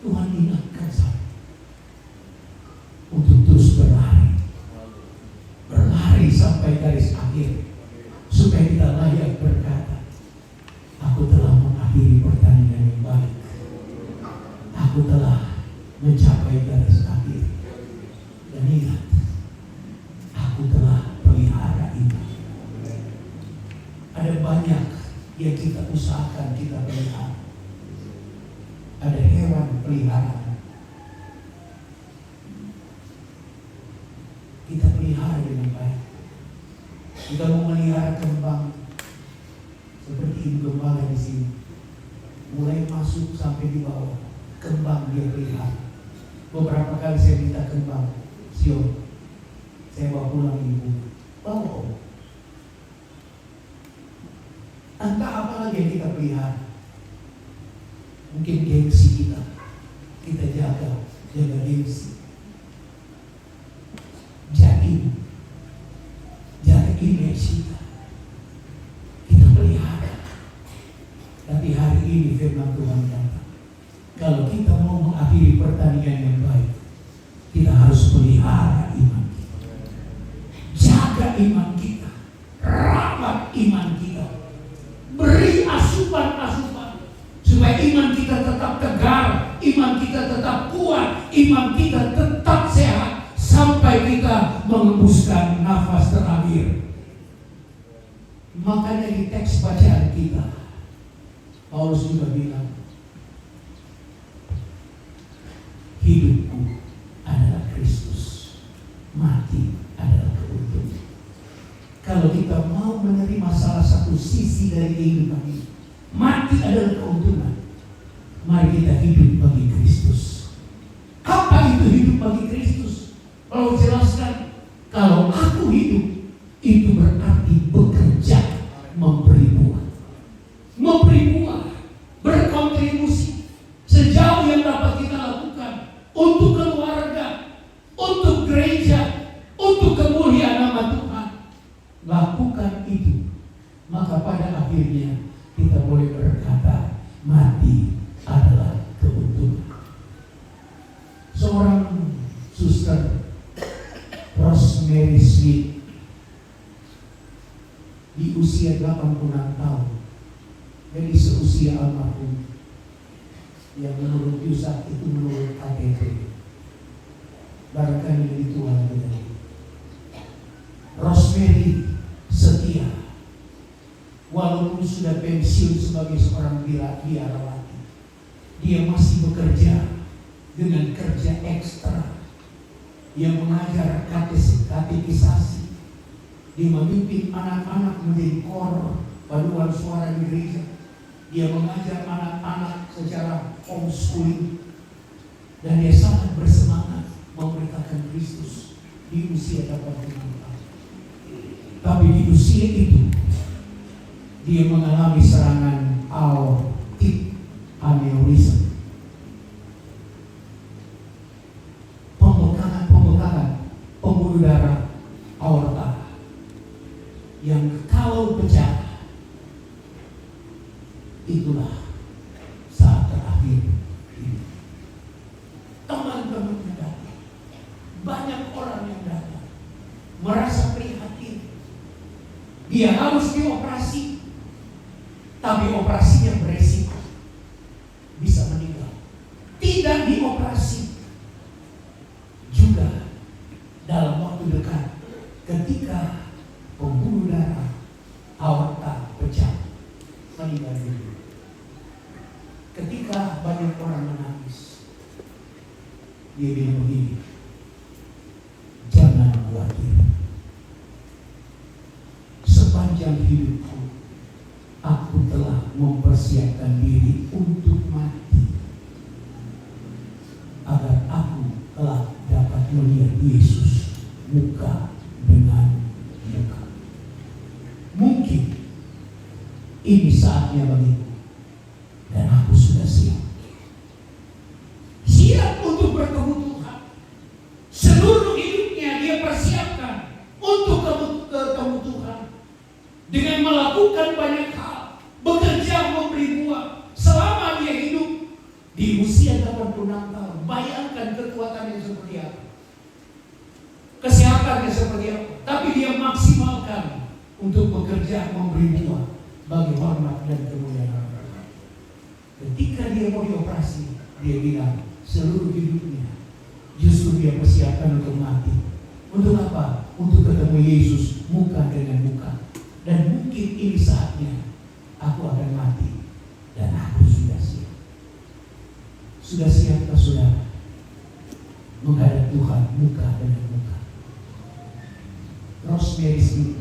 Tuhan ingatkan saya untuk terus berlari. Berlari sampai garis akhir. Supaya kita layak berkata, aku telah mengakhiri pertandingan yang baik. Aku telah mencapai garis akhir. Dan ingat, aku telah pelihara iman. Ada banyak yang kita usahakan kita pelihara. Ada hewan peliharaan. Kita pelihara dengan baik. Kita mau melihara kembang seperti ibu gembala di sini. Mulai masuk sampai di bawah, kembang dia pelihara. Beberapa kali saya minta kembang, Sio, saya bawa pulang ibu. Bawa. Entah apa lagi yang kita pelihara. Mungkin gengsi kita jaga gengsi. Jaga image kita pelihara. Tapi hari ini firman Tuhan datang. Kalau kita mau mengakhiri pertandingan yang baik, kita harus pelihara iman kita. Jaga iman kita, rawat iman kita, beri asupan-asupan supaya iman kita tetap tegar, iman kita tetap kuat, iman kita tetap sehat sampai kita mengembuskan nafas terakhir. Makanya di teks bacaan kita, Paulus juga bilang, hidupku adalah Kristus, mati adalah keuntungan. Kalau kita mau menerima salah satu sisi dari kehidupan ini, mati adalah keuntungan, mari kita hidup bagi Kristus. Apa itu hidup bagi Kristus? Paulus jelaskan, kalau aku hidup, itu berarti bekerja, memberi buah. Memberi buah, berkontribusi sejauh yang dapat kita lakukan untuk keluarga, untuk gereja, untuk kemuliaan nama Tuhan. Lakukan itu, maka pada akhirnya kita boleh berkata, mati adalah keuntungan. Seorang suster, Rosemary Smith, di usia 86 tahun, jadi seusia almarhum, yang menurut Yusuf itu menurut KTP, barangkali lebih tua lagi dari Rosemary setia, walaupun sudah pensiun sebagai seorang biarawati, dia masih bekerja dengan kerja ekstra. Dia mengajar katekisasi, dia memimpin anak-anak menjadi kor paduan suara di gereja. Dia mengajar anak-anak secara homeschooling, dan dia sangat bersemangat memberitakan Kristus di usia 86 tahun. Tapi di usia itu dia mengalami serangan aortic aneurism, pembuluh darah aorta yang kalau pecah, itulah saat terakhir hidup. Teman-teman yang datang, banyak orang yang datang merasa prihatin. Dia harus dioperasi, tapi operasinya beresiko, bisa meninggal. Tidak dioperasi juga dalam waktu dekat, ketika pembuluh darah aorta pecah, meninggal dunia. Ketika banyak orang menangis, dia bilang begini, jangan khawatir. Sepanjang hidupku, aku telah mempersiapkan diri untuk mati, agar aku kelak dapat melihat Yesus muka dengan muka. Mungkin ini saatnya bagiku, dan aku sudah siap. Siap untuk bertemu Tuhan. Seluruh hidupnya dia persiapkan untuk ketemu Tuhan. Dengan melakukan banyak hal, bekerja memberi buah selama dia hidup di usia 86 tahun. Bayangkan kekuatannya seperti apa, kesehatannya seperti apa, tapi dia maksimalkan untuk bekerja memberi buah bagi hormat dan kemuliaan Allah. Ketika dia mau dioperasi, dia bilang seluruh hidupnya justru dia persiapkan untuk mati. Untuk apa? Untuk ketemu Yesus muka dengan muka. Dan mungkin ini saatnya aku akan mati, dan aku sudah siap. Sudah siapkah saudara menghadap Tuhan muka dengan muka? Rosemary Smith,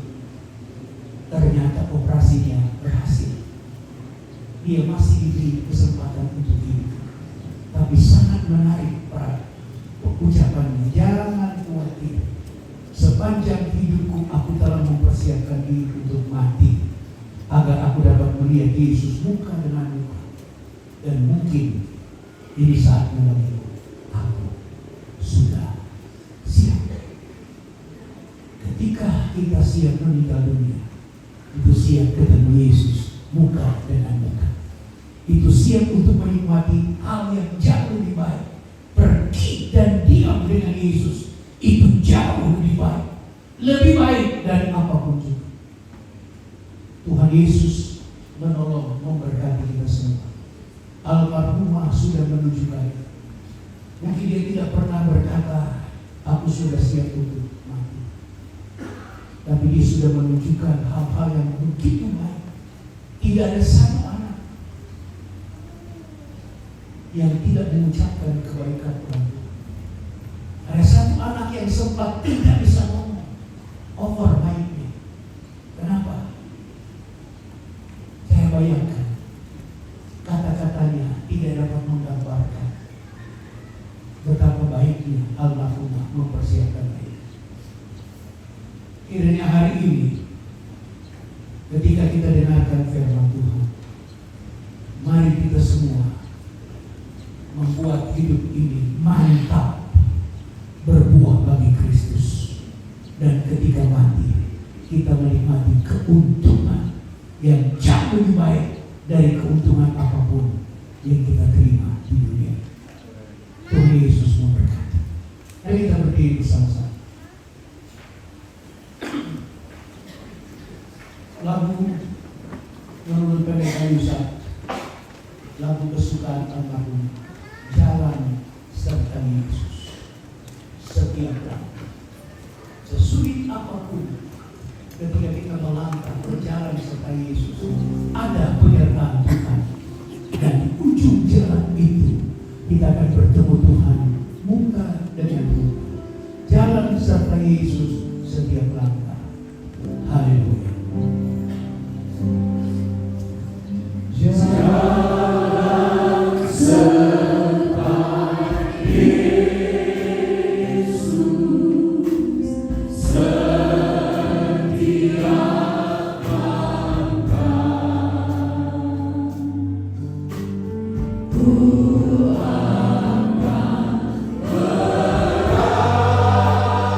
ternyata operasinya berhasil. Dia masih diberi kesempatan untuk hidup. Tapi sangat menarik para ucapannya, jangan khawatir. Sepanjang hidupku aku telah mempersiapkan diri untuk mati, agar aku dapat melihat Yesus muka dengan muka. Dan mungkin ini saatnya bagiku, aku sudah siap. Ketika kita siap meninggal dunia, itu siap ketemu Yesus muka dengan muka. Itu siap untuk menikmati hal yang jauh lebih baik. Pergi dan diam dengan Yesus, itu jauh lebih baik. Lebih baik dari apapun juga. Tuhan Yesus menolong, memberkati kita semua. Almarhumah sudah menunjukkan. Mungkin dia tidak pernah berkata, aku sudah siap untuk mati. Tapi dia sudah menunjukkan hal-hal yang begitu baik. Tidak ada satu anak yang tidak mengucapkan kebaikan Tuhan. Ada satu anak yang sempat tidak bisa ngomong over baiknya. Kenapa? Saya bayangkan kata-katanya tidak dapat menggambarkan betapa baiknya almarhumah mempersiapkan baik. Kiranya hari ini ketika kita dengarkan firman Tuhan, mari kita semua membuat hidup ini mantap, berbuah bagi Kristus. Dan ketika mati, kita menikmati keuntungan yang jauh lebih baik dari keuntungan apapun yang kita terima di dunia. Tuhan Yesus memberkati. Mari kita berdiri bersama-sama. Lagu menurut pendek kayu satu, lagu kesukaan almarhum, jalan serta Yesus. Setiap langkah, sesulit apapun, ketika kita melangkah berjalan serta Yesus, ada penyertaan Tuhan. Dan di ujung jalan itu, kita akan bertemu Tuhan muka dengan muka. Jalan serta Yesus setiap langkah. Haleluya. Ku akan merasa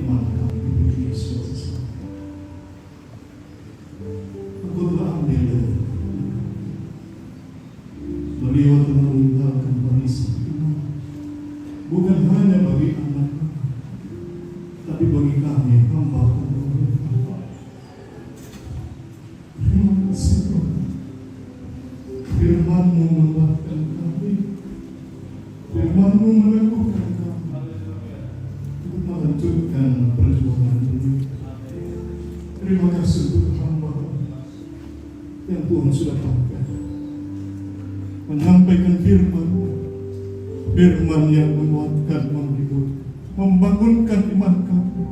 iman kami kepada Yesus. Aku telah ambil dari beliau telah meninggalkan warisan bukan hanya bagi anak, tapi bagi kami hamba. Terima kasih Tuhan. Firman-Mu menguatkan kami, Firman-Mu meneguhkan kami untuk melanjutkan perjuangan ini. Terima kasih untuk hamba yang Tuhan sudah pakai menyampaikan firman-Mu, firman yang menguatkan, menghibur, membangunkan iman kami,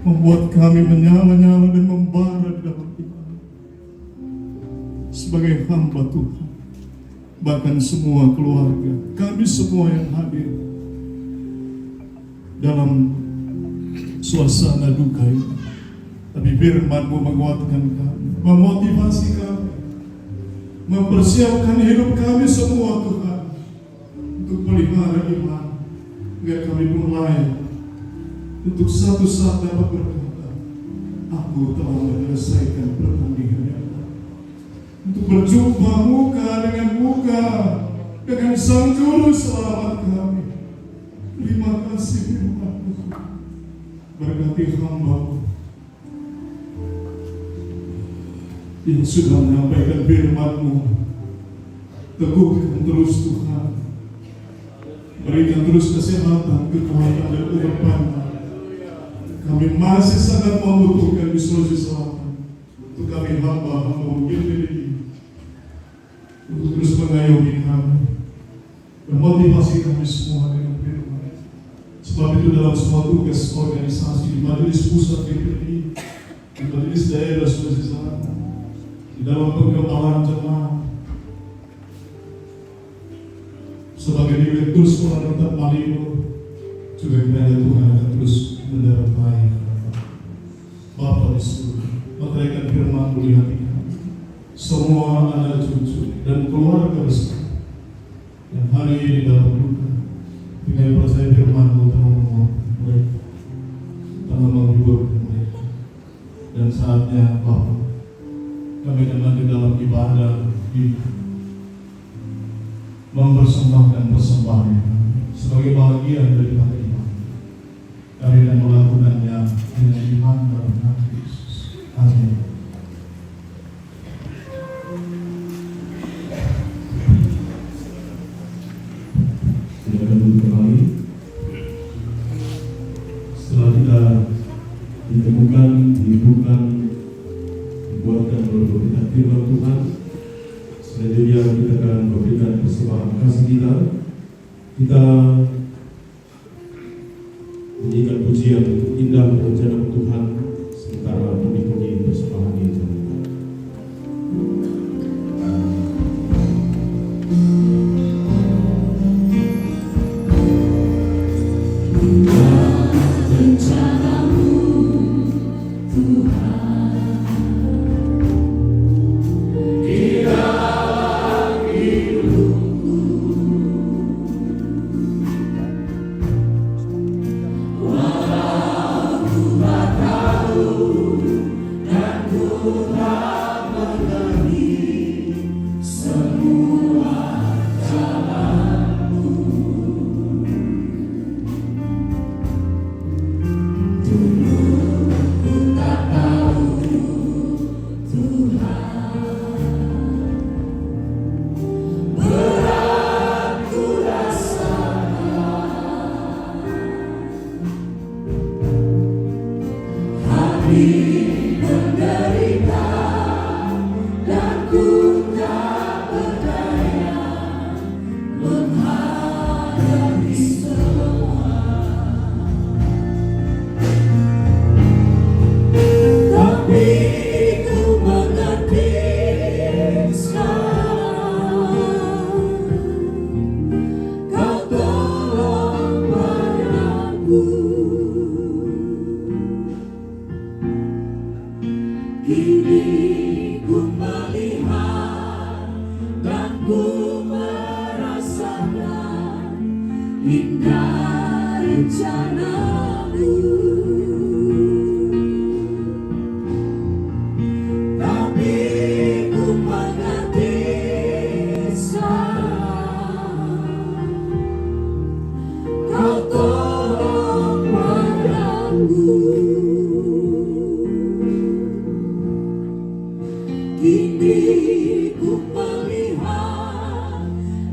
membuat kami menyala-nyala dan membara di dalam iman sebagai hamba Tuhan. Bahkan semua keluarga kami semua yang hadir dalam suasana duka ini, tapi firman-Mu menguatkan kami, memotivasi kami, mempersiapkan hidup kami semua Tuhan untuk pelihara iman, agar kami mulai untuk satu saat dapat berkata, aku telah menyelesaikan pertandingan yang lalu, untuk berjumpa muka dengan muka dengan Sang Juru Selamat kami. Terima kasih firman-Mu, berkati hamba-Mu yang sudah menyampaikan firman-Mu. Teguhkan terus Tuhan, berikan terus kesehatan, kekuatan dan kehidupan. Kami masih sangat membutuhkan di Sulawesi Selatan. Untuk kami hamba mungkin ini untuk terus mengayomi kami, memotivasi kami semua dengan firman. Sebab itu dalam semua tugas organisasi di majelis pusat GPI, di majelis daerah Sulawesi Selatan, di dalam pengembangan jemaat, sebagai direktur sekolah tetap Malino, juga kiranya Tuhan akan terus menyertai Bapa di surga, meteraikan firman-Mu di hati kami, semua anak cucu dan keluarga besar yang hari ini dalam duka, dengan percaya firman-Mu telah menguatkan mereka, telah menghiburkan mereka, dan saatnya Bapa kami akan lanjut dalam ibadah ini, mempersembahkan persembahan sebagai bagian daripada iman. Kami akan melakukannya dengan iman dalam nama Yesus. Amin. Silakan duduk kembali. Setelah kita ditemukan, dihiburkan, dibuatkan oleh berita firman Tuhan, selanjutnya kita akan memberikan persembahan kasih kita. Kita menyanyikan pujian indah rencana Tuhan sementara mengikuti persembahan itu. Indah rencana-Mu. rencanamu. Kini ku melihat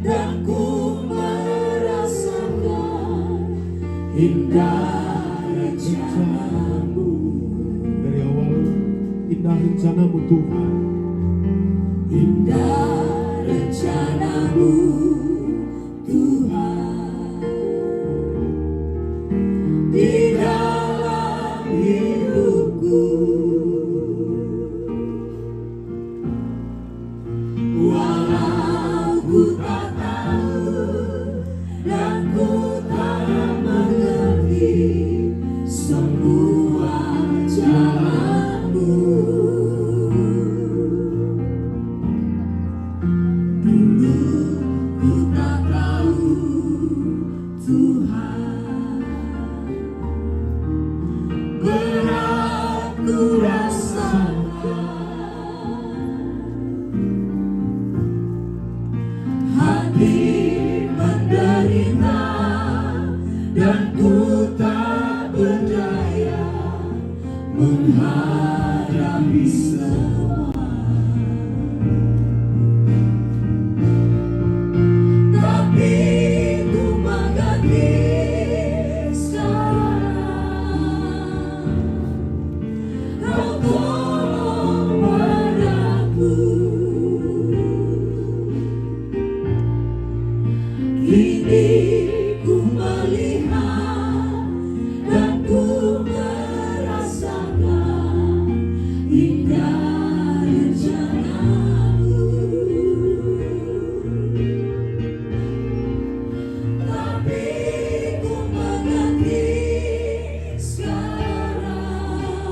dan ku merasakan indah rencanamu. Dari awal indah rencanamu Tuhan. Indah rencanamu Tuhan, di dalam hidupku. Walau ku tak tahu dan ku tak mengerti semua jalanmu. Dulu ku tak tahu Tuhan, berat ku rasakan, hati menderita dan ku tak berdaya menghadapi semua. Tapi ku mengerti sekarang, Kau tolong padaku. Kini ku melihat dan ku merasakan indah rencanamu. Tapi ku mengerti sekarang,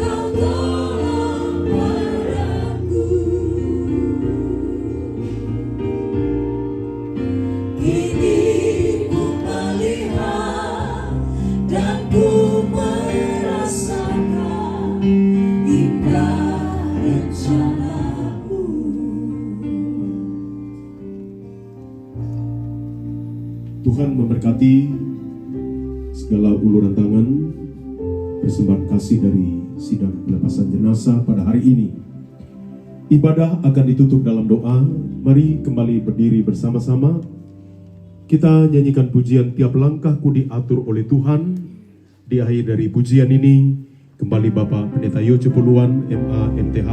Kau tolong padaku. Kini ku melihat dan ku merasakan indah rencanamu. Tuhan memberkati segala uluran tangan persembahan kasih dari sidang pelepasan jenazah pada hari ini. Ibadah akan ditutup dalam doa. Mari kembali berdiri bersama-sama. Kita nyanyikan pujian Tiap Langkahku Diatur Oleh Tuhan. Di akhir dari pujian ini, kembali Bapak Pendeta Yoce Puluhan, MA MTH,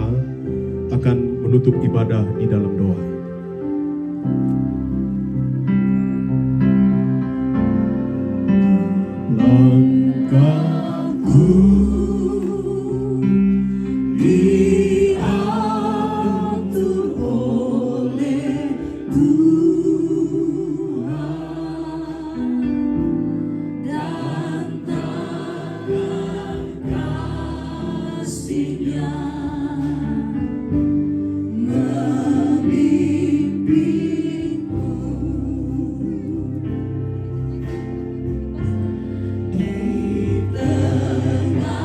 akan menutup ibadah di dalam doa. Langkahku Diatur oleh Tuhan dan tangan kasih-Nya membimbingku. Di tengah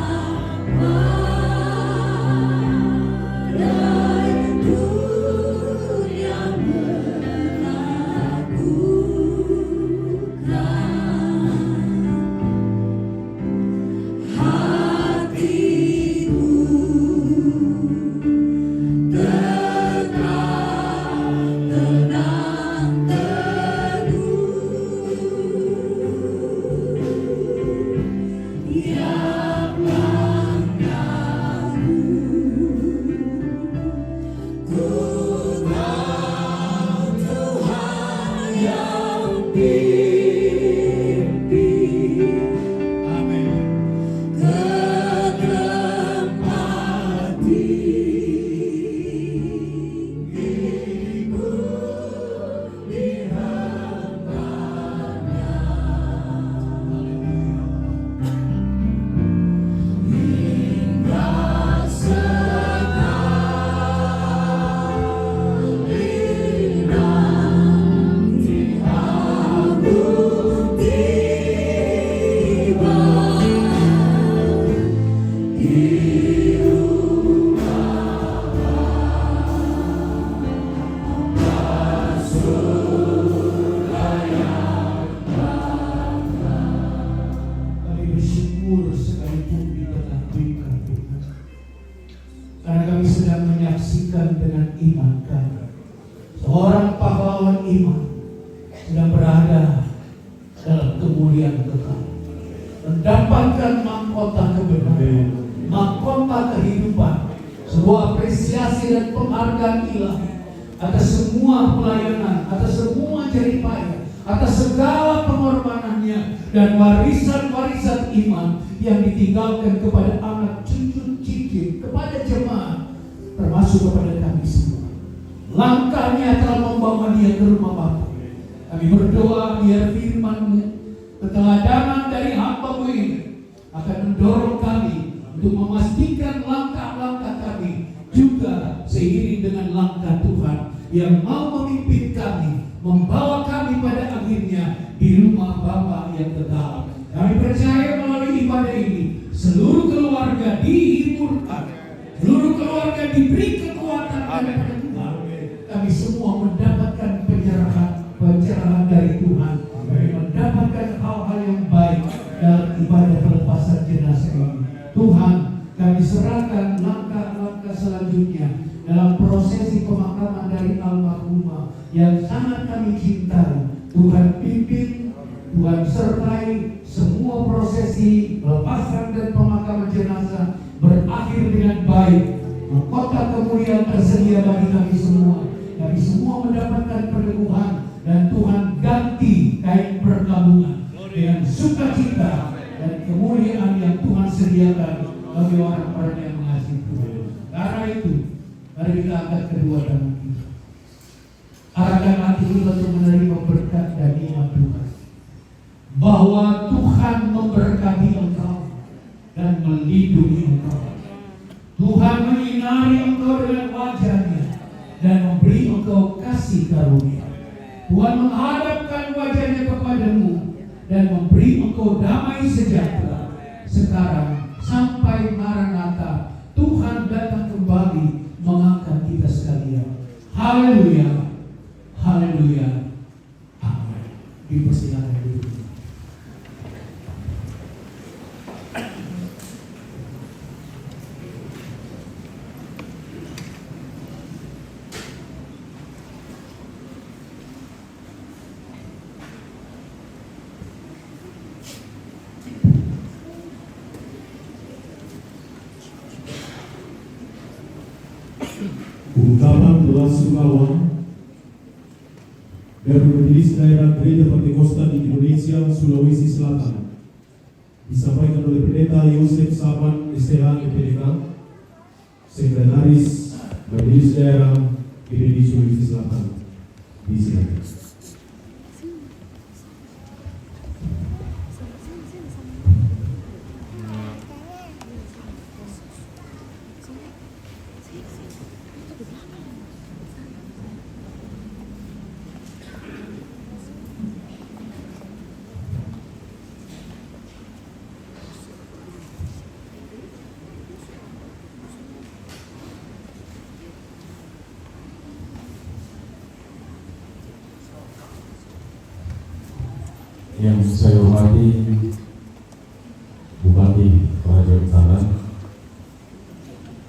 diwujudkan dengan iman kami. Seorang pahlawan iman sedang berada dalam kemuliaan kekal, mendapatkan mahkota kebenaran, mahkota kehidupan, sebuah apresiasi dan penghargaan ilahi atas semua pelayanan, atas semua jerih payah, atas segala pengorbanannya dan warisan-warisan iman yang ditinggalkan kepada anak cucu cicit, kepada jemaat, termasuk kepada kami semua. Langkahnya telah membawa dia ke rumah Bapa. Kami berdoa biar firman-Mu, keteladanan dari hamba-Mu ini akan mendorong kami untuk memastikan langkah-langkah kami juga seiring dengan langkah Tuhan yang mau memimpin kami, membawa kami pada akhirnya di rumah Bapa yang kekal. Kami percaya melalui ibadah ini seluruh keluarga dihiburkan, seluruh keluarga diberi kekuatan daripada Tuhan. Kami semua mendapatkan pencerahan dari Tuhan. Kami mendapatkan hal-hal yang baik dalam ibadah pelepasan jenazah ini. Tuhan, kami serahkan langkah-langkah selanjutnya dalam prosesi pemakaman dari almarhumah yang sangat kami cintai. Tuhan pimpin, Tuhan sertai semua prosesi pelepasan dan pemakaman jenazah berakhir dengan baik. Mahkota kemuliaan tersedia bagi kami semua. Kami semua mendapatkan peneguhan dan Tuhan ganti kain perkabungan dengan sukacita dan kemuliaan yang Tuhan sediakan bagi orang-orang yang mengasihi Tuhan. Karena itu, mari kita angkat kedua tangan kita. Arahkan hati kita untuk menerima berkat dan iman Tuhan. Bahwa Tuhan memberkati engkau dan melindungi engkau. Tuhan menyinari engkau dengan wajah-Nya dan memberi engkau kasih karunia. Tuhan menghadapkan wajah-Nya kepadamu dan memberi engkau damai sejahtera sekarang sampai Maranatha, Tuhan datang kembali mengangkat kita sekalian. Haleluya, haleluya, amin. Dipersilakan dulu. Ungkapan belasungkawa dari Majelis Daerah Gereja Pentakosta di Indonesia, Sulawesi Selatan disampaikan oleh Pendeta Yosef Saban STH PPDK, Sekretaris Majelis Daerah GPD Sulawesi Selatan. Disilakan. Yang saya hormati Bupati Toraja Utara,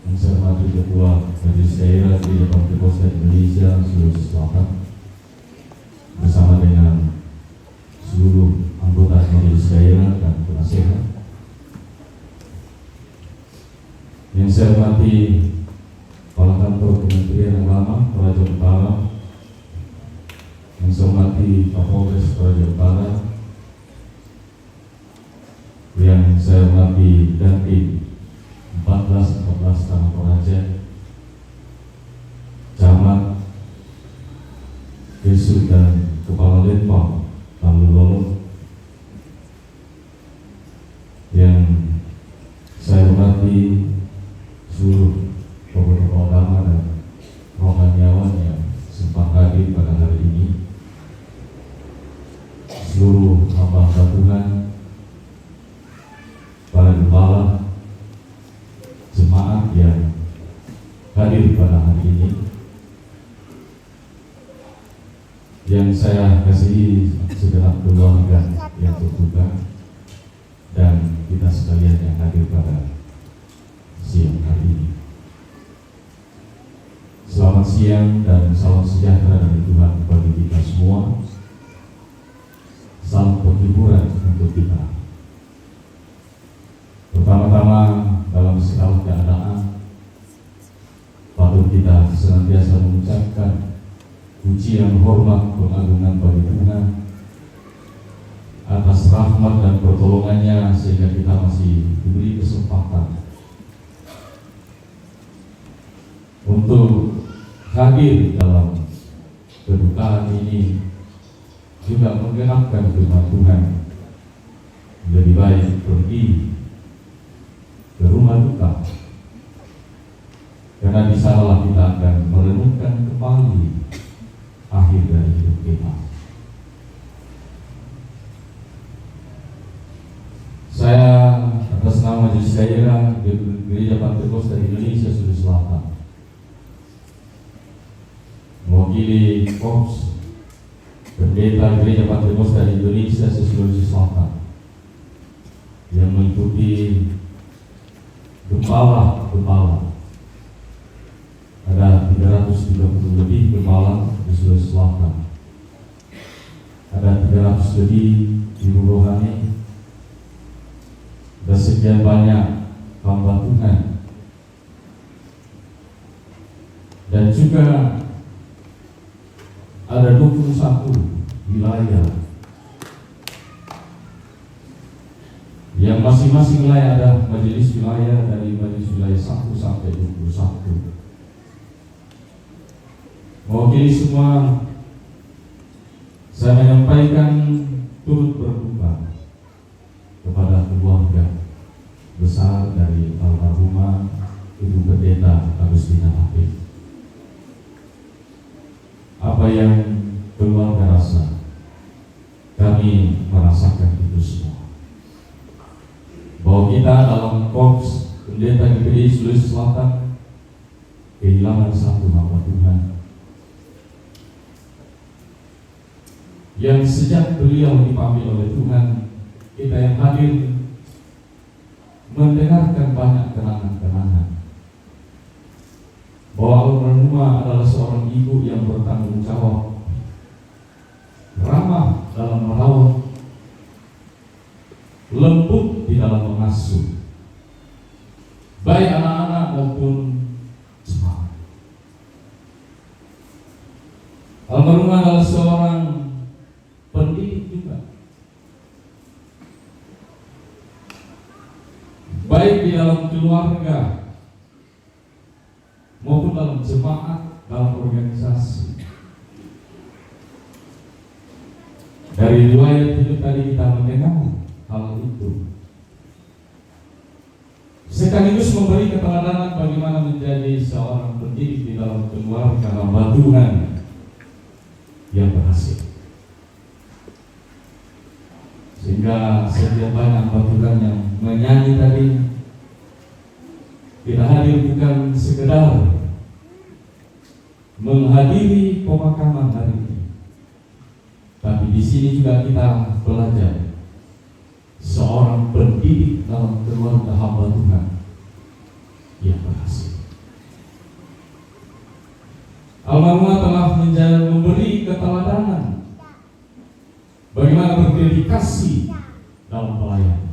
yang saya hormati Ketua Majelis Daerah Gereja Pentakosta Indonesia Sulawesi Selatan, bersama dengan seluruh anggota Majelis Daerah dan penasehat. Yang saya hormati Kepala Kantor Kementerian Agama Toraja Utara, yang saya hormati Kapolres Toraja Utara, yang saya hormati Dandim 14 Tanah Toraja, Camat, Kesud dan Kepala Letpam Lalu Lolo, yang saya hormati seluruh tokoh-tokoh agama dan rohaniawan yang sempat hadir pada hari ini, seluruh hamba-hamba Tuhan, para gembala, jemaat yang hadir pada hari ini, yang saya kasihi segenap keluarga yang terbuka, dan kita sekalian yang hadir pada siang hari ini. siang dan salam sejahtera dari Tuhan bagi kita semua. Salam penghiburan untuk kita. Pertama-tama, dalam segala keadaan patut kita senantiasa mengucapkan pujian, hormat, pengagungan bagi Tuhan atas rahmat dan pertolongannya sehingga kita masih diberi kesempatan untuk hadir dalam kedukaan ini, juga menggenapkan firman Tuhan. Lebih baik pergi ke rumah duka, karena di sanalah kita akan merenungkan kembali akhir dari hidup kita. Saya atas nama Majelis Daerah Gereja Pantekosta Indonesia Sulawesi Selatan mewakili Korps Pendeta Gereja Pantekosta Indonesia Sulawesi Selatan yang mengikuti gembala. Ada 330 lebih gembala di Sulawesi Selatan, ada 300 lebih di rohani, dan sekian banyak hamba Tuhan, dan juga ada 21 wilayah yang masing-masing wilayah ada majelis wilayah, dari majelis wilayah 1 sampai 21. Mewakili semua, saya menyampaikan turut berduka kepada keluarga besar dari almarhumah Ibu Pendeta Agustina Apik. Apa yang keluarga rasa, kami merasakan itu semua. Bahwa kita dalam Korps Pendeta GPI Sulawesi Selatan kehilangan satu hamba Tuhan yang sejak beliau dipanggil oleh Tuhan, kita yang hadir mendengarkan banyak kenangan-kenangan bahwa almarhumah adalah seorang ibu yang bertanggung jawab, ramah dalam merawat, lembut di dalam mengasuh baik anak-anak maupun jemaat. Almarhumah adalah seorang pendidik juga, baik di dalam keluarga maupun dalam jemaat, dalam organisasi. Dari riwayat hidup tadi kita mendengar hal itu, sekaligus memberi keteladanan bagaimana menjadi seorang pendidik di dalam keluarga hamba Tuhan yang berhasil. Sehingga setiap banyak hamba Tuhan yang menyanyi tadi, kita hadir bukan sekedar menghadiri pemakaman hari ini, tapi di sini juga kita belajar seorang pendidik dalam keluarga hamba Tuhan yang berhasil. Almarhumah telah memberi keteladanan bagaimana berdedikasi dalam pelayanan.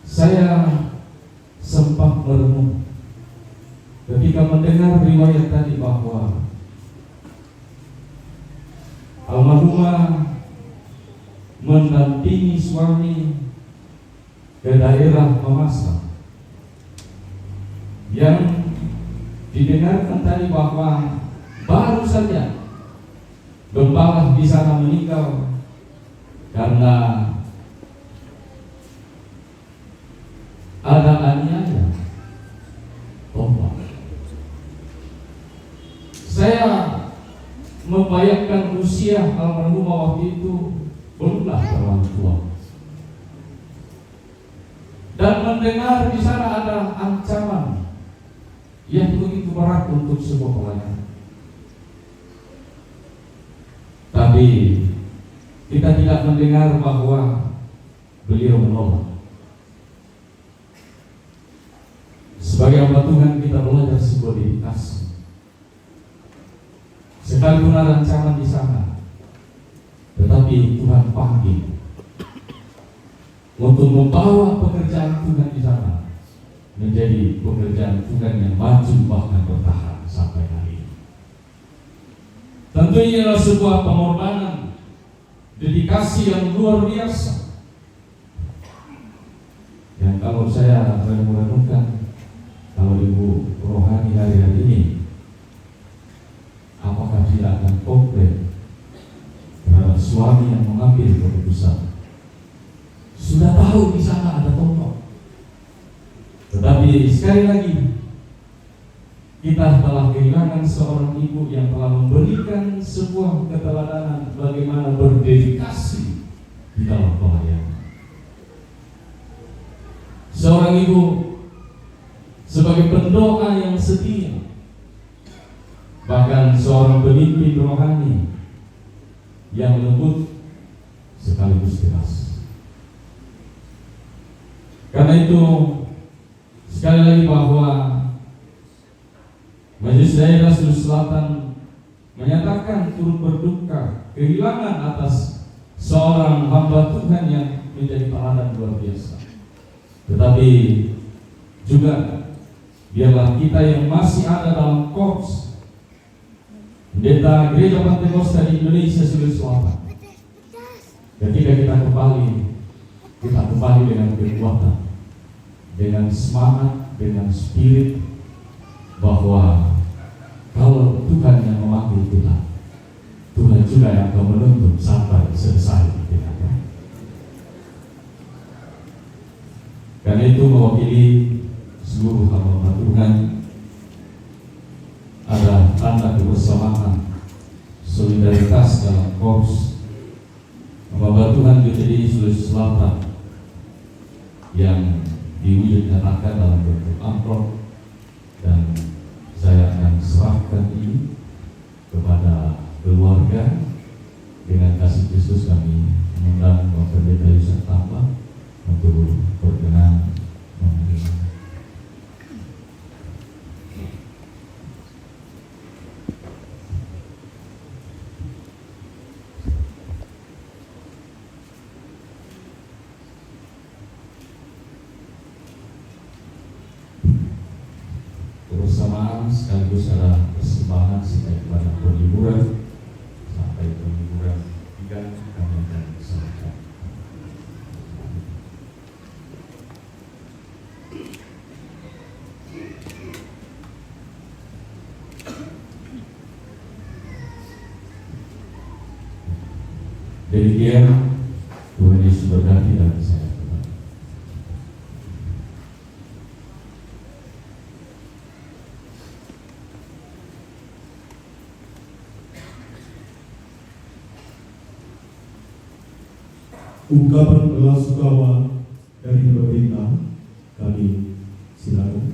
Saya sempat merenung ketika mendengar riwayat tadi bahwa almarhumah mendampingi suami ke daerah Makassar, yang didengarkan tadi bahwa baru saja gembala di sana meninggal karena ada aniaya tombak. Saya membayangkan usia almarhumah waktu itu belumlah terlalu tua, dan mendengar di sana ada ancaman yang begitu berat untuk sebuah pelayanan. Tapi kita tidak mendengar bahwa beliau menolak. Sebagai hamba Tuhan kita belajar sebuah dedikasi. Sekalipun ada ancaman di sana, tetapi Tuhan panggil untuk membawa pekerjaan Tuhan di sana menjadi pekerjaan Tuhan yang maju bahkan bertahan sampai hari ini. Tentu ini adalah sebuah pengorbanan, dedikasi yang luar biasa. Yang kalau saya merenungkan, kalau ibu rohani hari-hari ini, apakah tidak akan komplain terhadap suami yang mengambil keputusan? Sudah tahu di sana ada tonton, tetapi sekali lagi kita telah kehilangan seorang ibu yang telah memberikan sebuah keteladanan bagaimana berdedikasi di dalam pelayanan. Seorang ibu sebagai pendoa yang setia, bahkan seorang pemimpin rohani yang lembut sekaligus keras. Karena itu sekali lagi bahwa Majelis Daerah Sulawesi Selatan menyatakan turut berduka kehilangan atas seorang hamba Tuhan yang menjadi teladan luar biasa. Tetapi juga biarlah kita yang masih ada dalam korps Pendeta Gereja Pantekosta di Indonesia Sulawesi Selatan, ketika kita kembali dengan kekuatan, dengan semangat, dengan spirit, bahwa kalau Tuhan yang memanggil kita, Tuhan juga yang akan menuntun sampai selesai kita. Karena itu mewakili seluruh hamba Tuhan, ada tanda kebersamaan, solidaritas dalam korps hamba Tuhan GTD Sulawesi Selatan yang diwujudkan dalam bentuk amplop, dan saya akan serahkan ini kepada keluarga. Dengan kasih Kristus kami mengundang Bapak Pendeta Yusuf Tamba untuk berkenan menerima. Kebersamaan sekaligus ada persembahan sejak kepada penghiburan sampai penghiburan tiga kami akan bersamakan. Demikian Tuhan Yesus berkati dan saya. Ungkapan bela sungkawa dari pemerintah kami silakan.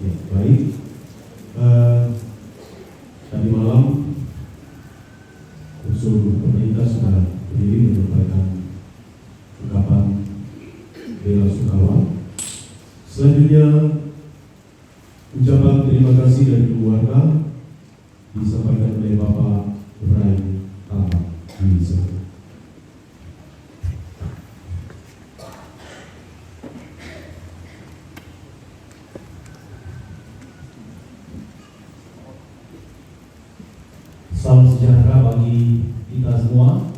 Ya, baik. Tadi malam usul pemerintah sudah berdiri menyampaikan ungkapan bela sungkawa. Selanjutnya ucapan terima kasih dari keluarga disampaikan oleh Bapak Ibrahim Tamba Yusuf. Salam sejahtera bagi kita semua.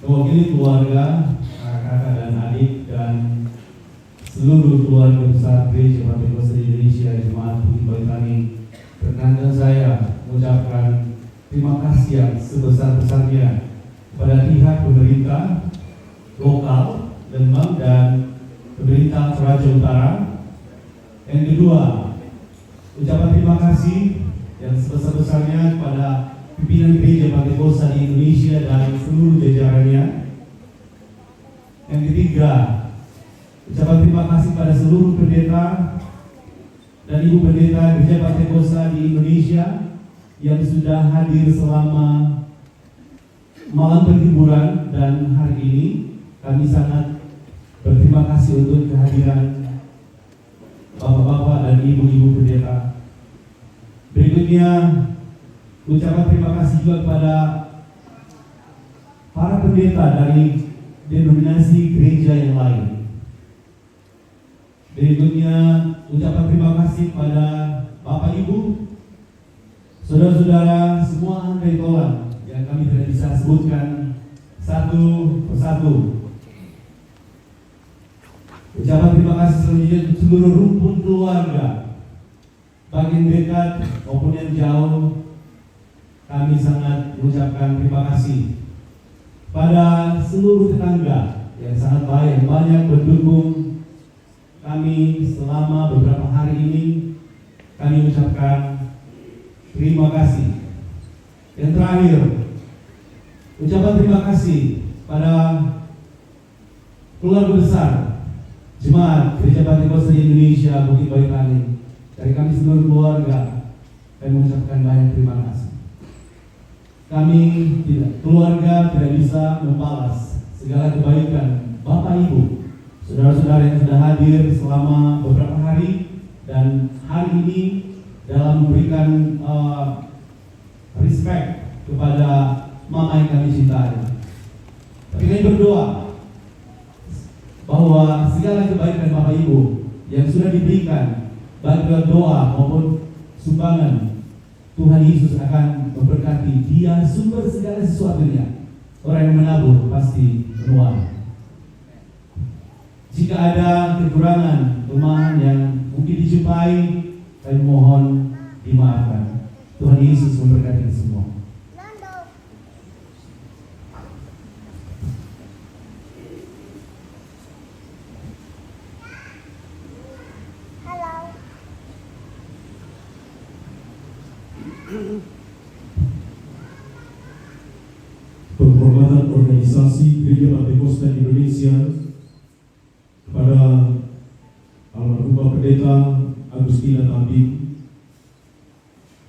Mewakili keluarga, kakak dan adik, dan seluruh keluarga besar Gereja Pantekosta Indonesia Jemaat Bukit Batu Tani, perkenankan saya mengucapkan terima kasih yang sebesar-besarnya kepada pihak pemerintah lokal, Lembang, dan pemerintah Toraja Utara Yang kedua, ucapan terima kasih yang sebesar-besarnya kepada pimpinan gereja Pantekosta di Indonesia dan seluruh jajarannya. Yang ketiga, ucapan terima kasih pada seluruh pendeta dan ibu pendeta gereja Pantekosta di Indonesia yang sudah hadir selama malam perhiburan, dan hari ini kami sangat berterima kasih untuk kehadiran bapak-bapak dan ibu-ibu pendeta. Berikutnya, ucapan terima kasih juga kepada para pendeta dari denominasi gereja yang lain. Berikutnya, ucapan terima kasih kepada Bapak Ibu, saudara-saudara semua angkai tolan yang kami tidak bisa sebutkan satu persatu. Ucapan terima kasih selanjutnya untuk seluruh rumpun keluarga, baik yang dekat maupun yang jauh. Kami sangat mengucapkan terima kasih pada seluruh tetangga yang sangat baik, banyak mendukung kami selama beberapa hari ini. Kami ucapkan terima kasih. Yang terakhir, ucapan terima kasih pada keluarga besar Jemaat Gereja Pantekosta Indonesia Bukit Baipaling. Dari kami seluruh keluarga, kami mengucapkan banyak terima kasih. Kami keluarga tidak bisa membalas segala kebaikan Bapak Ibu, saudara-saudara yang sudah hadir selama beberapa hari dan hari ini dalam memberikan respect kepada mama yang kami cintai. Tapi kami berdoa bahwa segala kebaikan Bapak Ibu yang sudah diberikan, baik dengan doa maupun sumbangan, Tuhan Yesus akan memberkati. Dia sumber segala sesuatunya. Orang yang menabur pasti menuai. Jika ada kekurangan, kelemahan yang mungkin dijumpai, kami mohon dimaafkan. Tuhan Yesus memberkati semua. Penghormatan organisasi Gereja Pantekosta Indonesia kepada almarhumah Pendeta Agustina Tamping,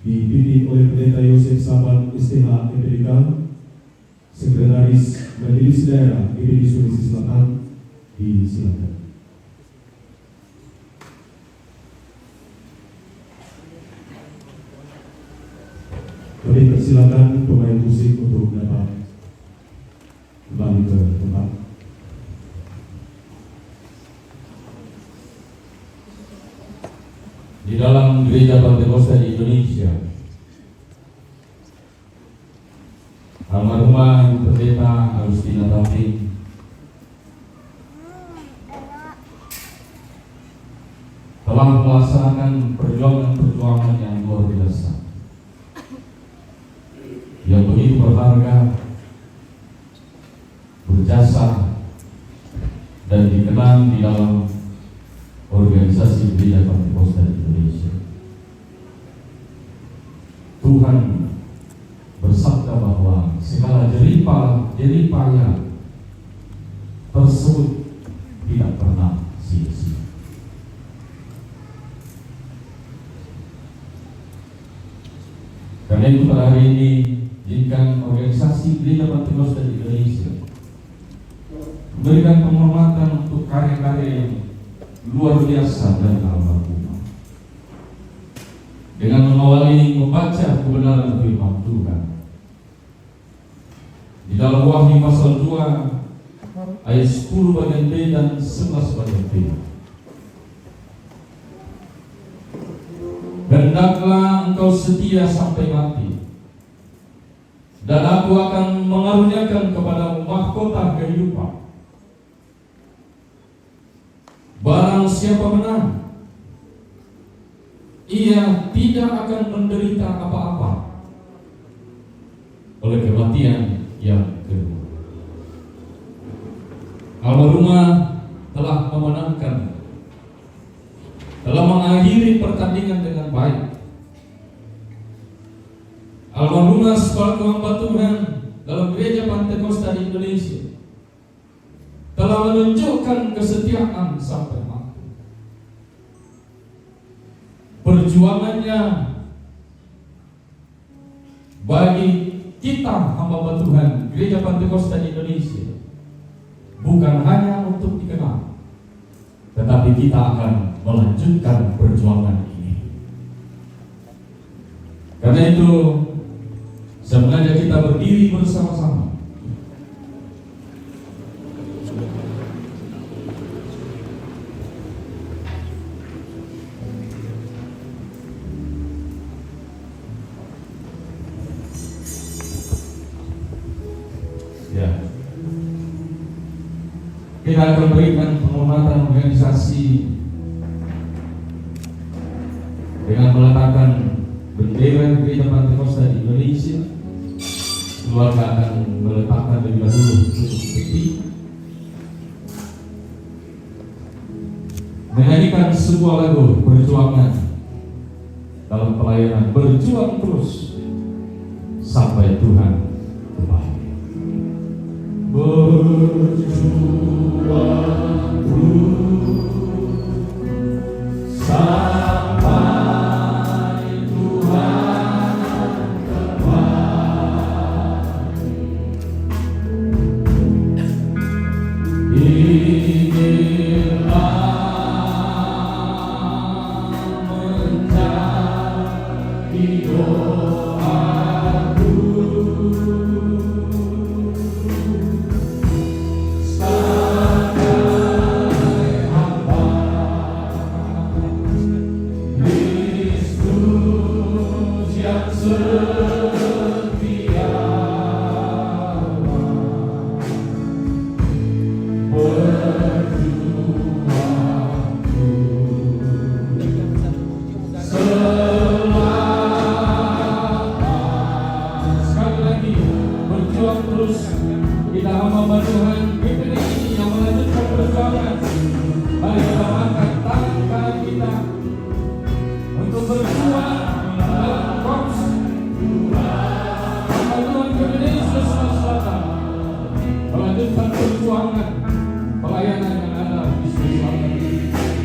dipimpin oleh Pendeta Yosef Saban STH MPDK, Sekretaris Majelis Daerah GPD Sulawesi Selatan, disilakan. Kami persilakan pemain musik untuk dapat kembali ke tempat. Di dalam Gereja Pantekosta di Indonesia, almarhumah Ibu Pendeta Agustina Tamping telah melaksanakan perjuangan-perjuangan yang luar biasa, yang begitu berharga, berjasa, dan dikenang di dalam organisasi Gereja Pantekosta di Indonesia. Tuhan bersabda bahwa segala jeripaya tersebut tidak pernah sia-sia. Karena itu pada hari ini jika organisasi Gereja Pantekosta di Indonesia memberikan penghormatan untuk karya-karya yang luar biasa dari almarhumah, dengan mengawali membaca kebenaran firman Tuhan di dalam Wahyu pasal 2 ayat 10 bagian B dan 11 bagian B. Hendaklah engkau setia sampai mati, dan aku akan mengaruniakan kepadamu mahkota kehidupan. Barang siapa menang, ia tidak akan menderita apa-apa oleh kematian yang kedua. Almarhumah telah memenangkan, telah mengakhiri mengakhiri pertandingan dengan baik. Almarhumah selaku hamba Tuhan dalam Gereja Pantai Kosta di Indonesia telah menunjukkan kesetiaan sampai mati. Perjuangannya bagi kita hamba Tuhan Gereja Pantai Kosta di Indonesia bukan hanya untuk dikenal, tetapi kita akan melanjutkan perjuangan ini. Karena itu saya mengajak kita berdiri bersama-sama. Ya. Kita akan berikan penghormatan organisasi dengan meletakkan bendera Gereja Pantai Kosta di Indonesia. Keluarga akan meletakkan terlebih dahulu tutup peti, menyanyikan sebuah lagu perjuangan dalam pelayanan, berjuang terus sampai Tuhan kembali. Berjuang terus sampai Tuhan kembali. Inilah menjadi doaku. Kita hamba Tuhan PPD ini yang melanjutkan perjuangan. Mari kita angkat tangan kanan kita untuk berjuang dalam korps hamba Tuhan PPD Sulawesi Selatan, melanjutkan perjuangan pelayanan yang ada di Sulawesi Selatan.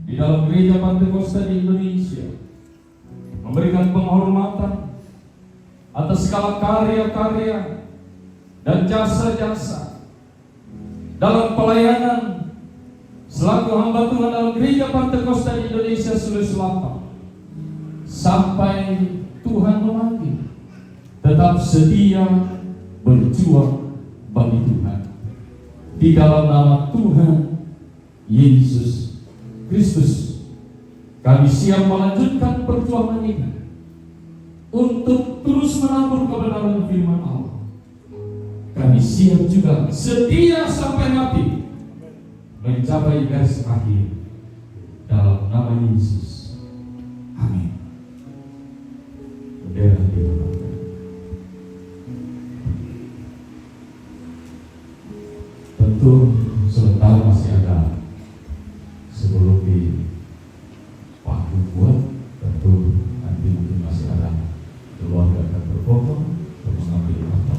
Di dalam Gereja Pantai Kosta di Indonesia memberikan penghormatan atas segala karya-karya dan jasa-jasa dalam pelayanan selaku hamba Tuhan dalam Gereja Pantai Kosta di Indonesia Sulawesi Selatan sampai Tuhan memanggil, tetap setia berjuang bagi Tuhan di dalam nama Tuhan Yesus Kristus. Kami siap melanjutkan perjuangan ini untuk terus menabur kebenaran firman Allah. Kami siap juga setia sampai mati mencapai garis akhir dalam nama Yesus. Amin. Bendera diletakkan. Tentu sebentar masih ada sebelum dipaku buat, tentu nanti mungkin masih ada keluarga akan berfoto untuk mengambil foto.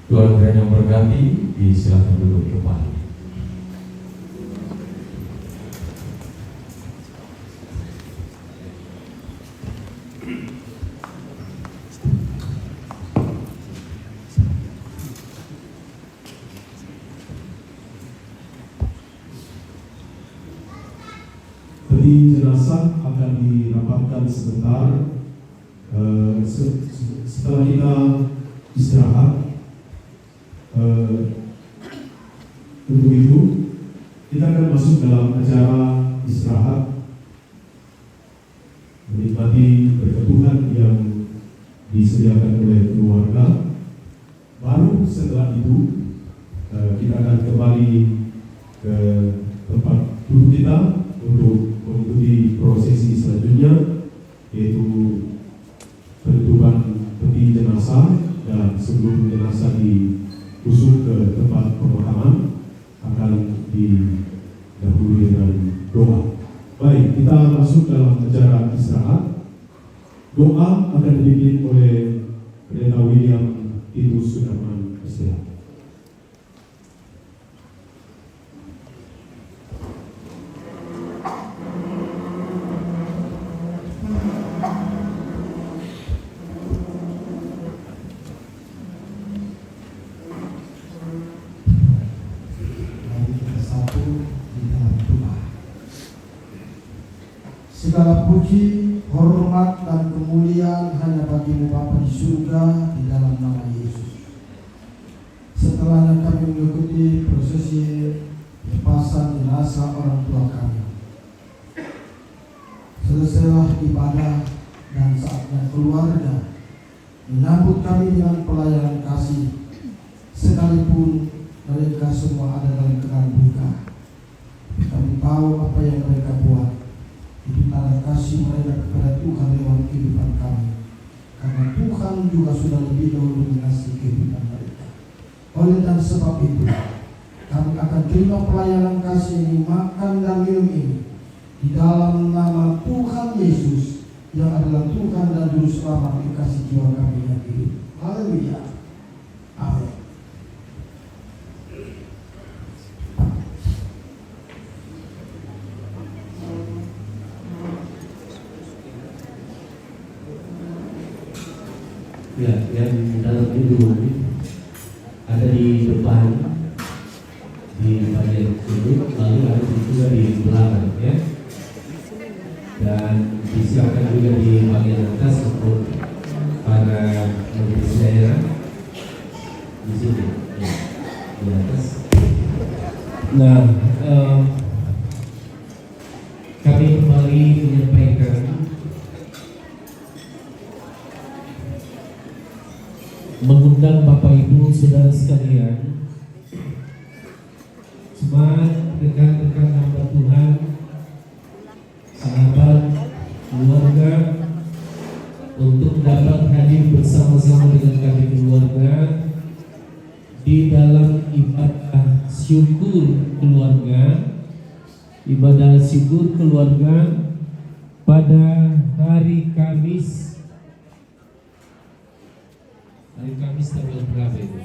Keluarga yang berganti disilakan duduk kembali. dirapatkan sebentar. Setelah kita istirahat, untuk itu kita akan masuk dalam acara istirahat, menikmati berkat Tuhan yang disediakan oleh keluarga. Baru setelah itu kita akan kembali ke tempat duduk kita untuk mengikuti prosesi selanjutnya, yaitu penutupan peti jenazah, dan sebelum jenazah diusung ke tempat pemakaman akan didahului dengan doa. Baik, kita masuk dalam acara istirahat. Doa akan dipimpin oleh Pendeta William Titus Sudarman SPH. Segala puji, hormat, dan kemuliaan hanya bagi-Mu Bapa di surga, di dalam nama Yesus. Setelah kami mengikuti prosesi lepasan jenazah orang tua kami, selesailah ibadah dan saatnya keluarga menyambut kami dengan pelayanan kasih, sekalipun mereka semua ada dalam keadaan duka. Kami tahu apa yang mereka buat. Itu tanda kasih mereka kepada Tuhan lewat kehidupan kami, karena Tuhan juga sudah lebih dahulu mengasihi kehidupan mereka. Oleh dan sebab itu, kami akan terima pelayanan kasih ini, makan dan minum ini di dalam nama Tuhan Yesus yang adalah Tuhan dan Juru Selamat yang kasih jiwa kami yang hidup. Haleluya. Amin. Ya, yang dalam hidungan ada di depan di bagian sini, lalu ada juga di belakang, ya. Dan disiapkan juga di bagian atas untuk para majelis daerah di sini, ya, di atas. Nah, kami kembali menyampaikan mengundang Bapak Ibu Saudara sekalian, jemaat, rekan-rekan hamba Tuhan, sahabat, keluarga, untuk dapat hadir bersama-sama dengan kami keluarga di dalam ibadah syukur keluarga pada hari Kamis tanggal berapa itu?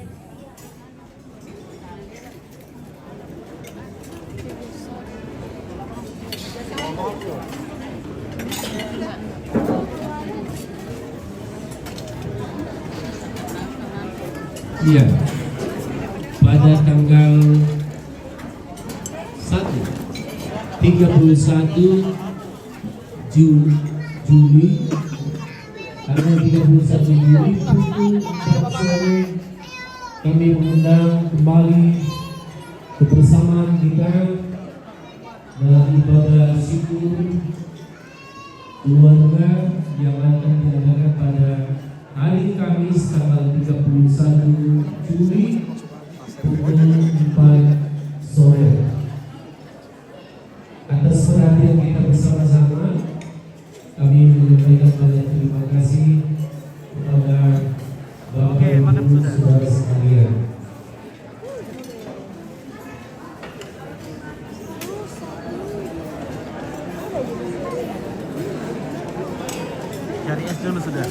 Iya, pada tanggal 31 Juli, tanggal 31 Juli pukul 4 sore kami mengundang kembali kebersamaan kita dalam ibadah syukur keluarga yang akan diadakan pada hari Kamis tanggal 31 Juli pukul 4 sore. Atas perhatian kita bersama-sama, kami menyampaikan banyak terima kasih kepada Bapak Ibu Saudara sekalian. Cari es dulu sudah.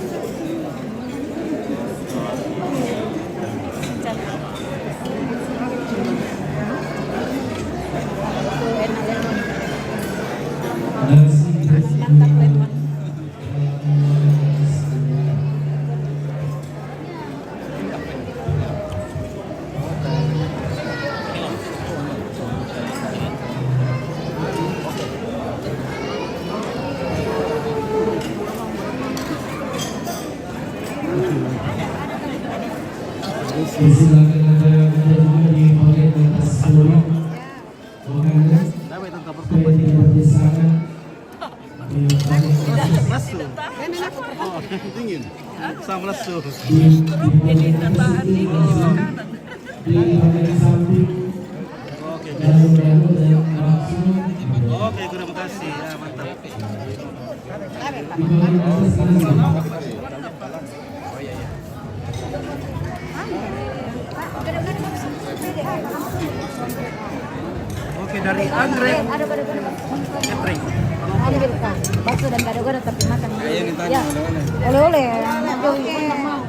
Silakan ada juga di bagian atas seluruh makanan. Supaya tidak berdesakan di bagian atas. Di bagian samping. Lalu dan langsung. Oke, terima kasih. Ya, mantap. Di bagian atas langsung. Oke, dari Anggrek Catering. Ada berkah, bakso dan gado-gado tapi makan. Ya, oleh-oleh. Aduh, ibu nggak mau.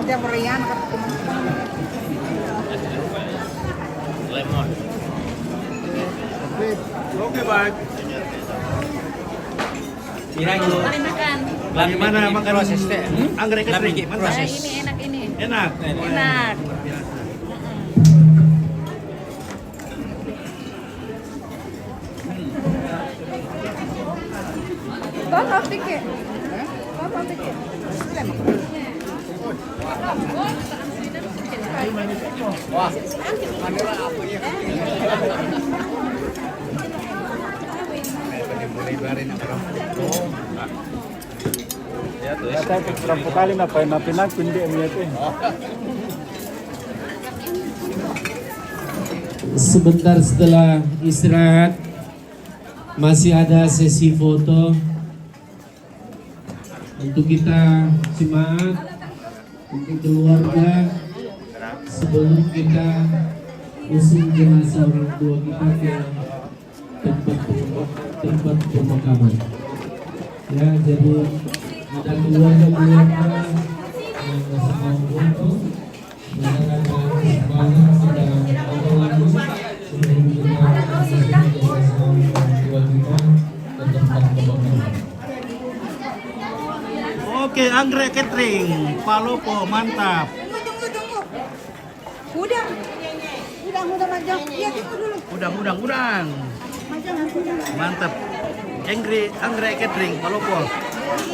Dia merian Lemon. Oke, baik. Mari makan. Bagaimana makan proses teh? Anggrek Catering. Nah, ini enak ini. Enak. Enak. Kau pikir? Kau pikir? Sebentar setelah istirahat masih ada sesi foto untuk kita semangat untuk keluarga sebelum kita usung jenazah orang tua kita ke tempat pemakaman. Ya, jadi ada keluarga yang mau foto, banyak Oke, Anggrek Catering. Palopo, mantap. Tunggu. Udang maju. Iya, tunggu dulu. Udang. Mantap. Anggrek Catering, Palopo.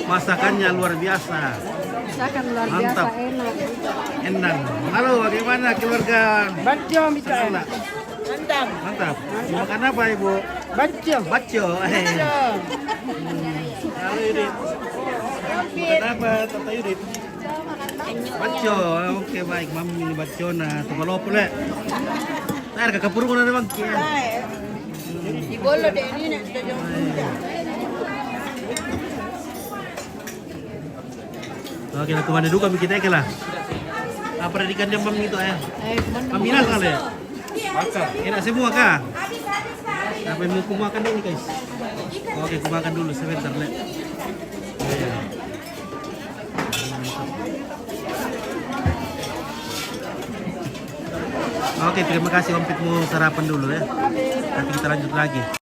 Masakannya luar biasa. Masakan luar Mantap. biasa enak. Enak. Halo, bagaimana keluarga? Bajo bisa Senang tak? Mantap. Makan apa, Ibu? Baco. Halo, Yudit. Makan apa, Tata Yudit? Baco. Oke, baik. Mami ini baco na. Palopo le. Tar kakapuro na naman. Ibolo deh ini nih sudah jauh. Oke, nak kemana dulu kami kita lah. Apa ikan jambang itu ya? Pamina kali ya? Enak semua kah? Apa yang mau kumakan ini guys? Oke, kumakan dulu sebentar le. Oke, terima kasih Om Pit, mau sarapan dulu ya. Nanti kita lanjut lagi.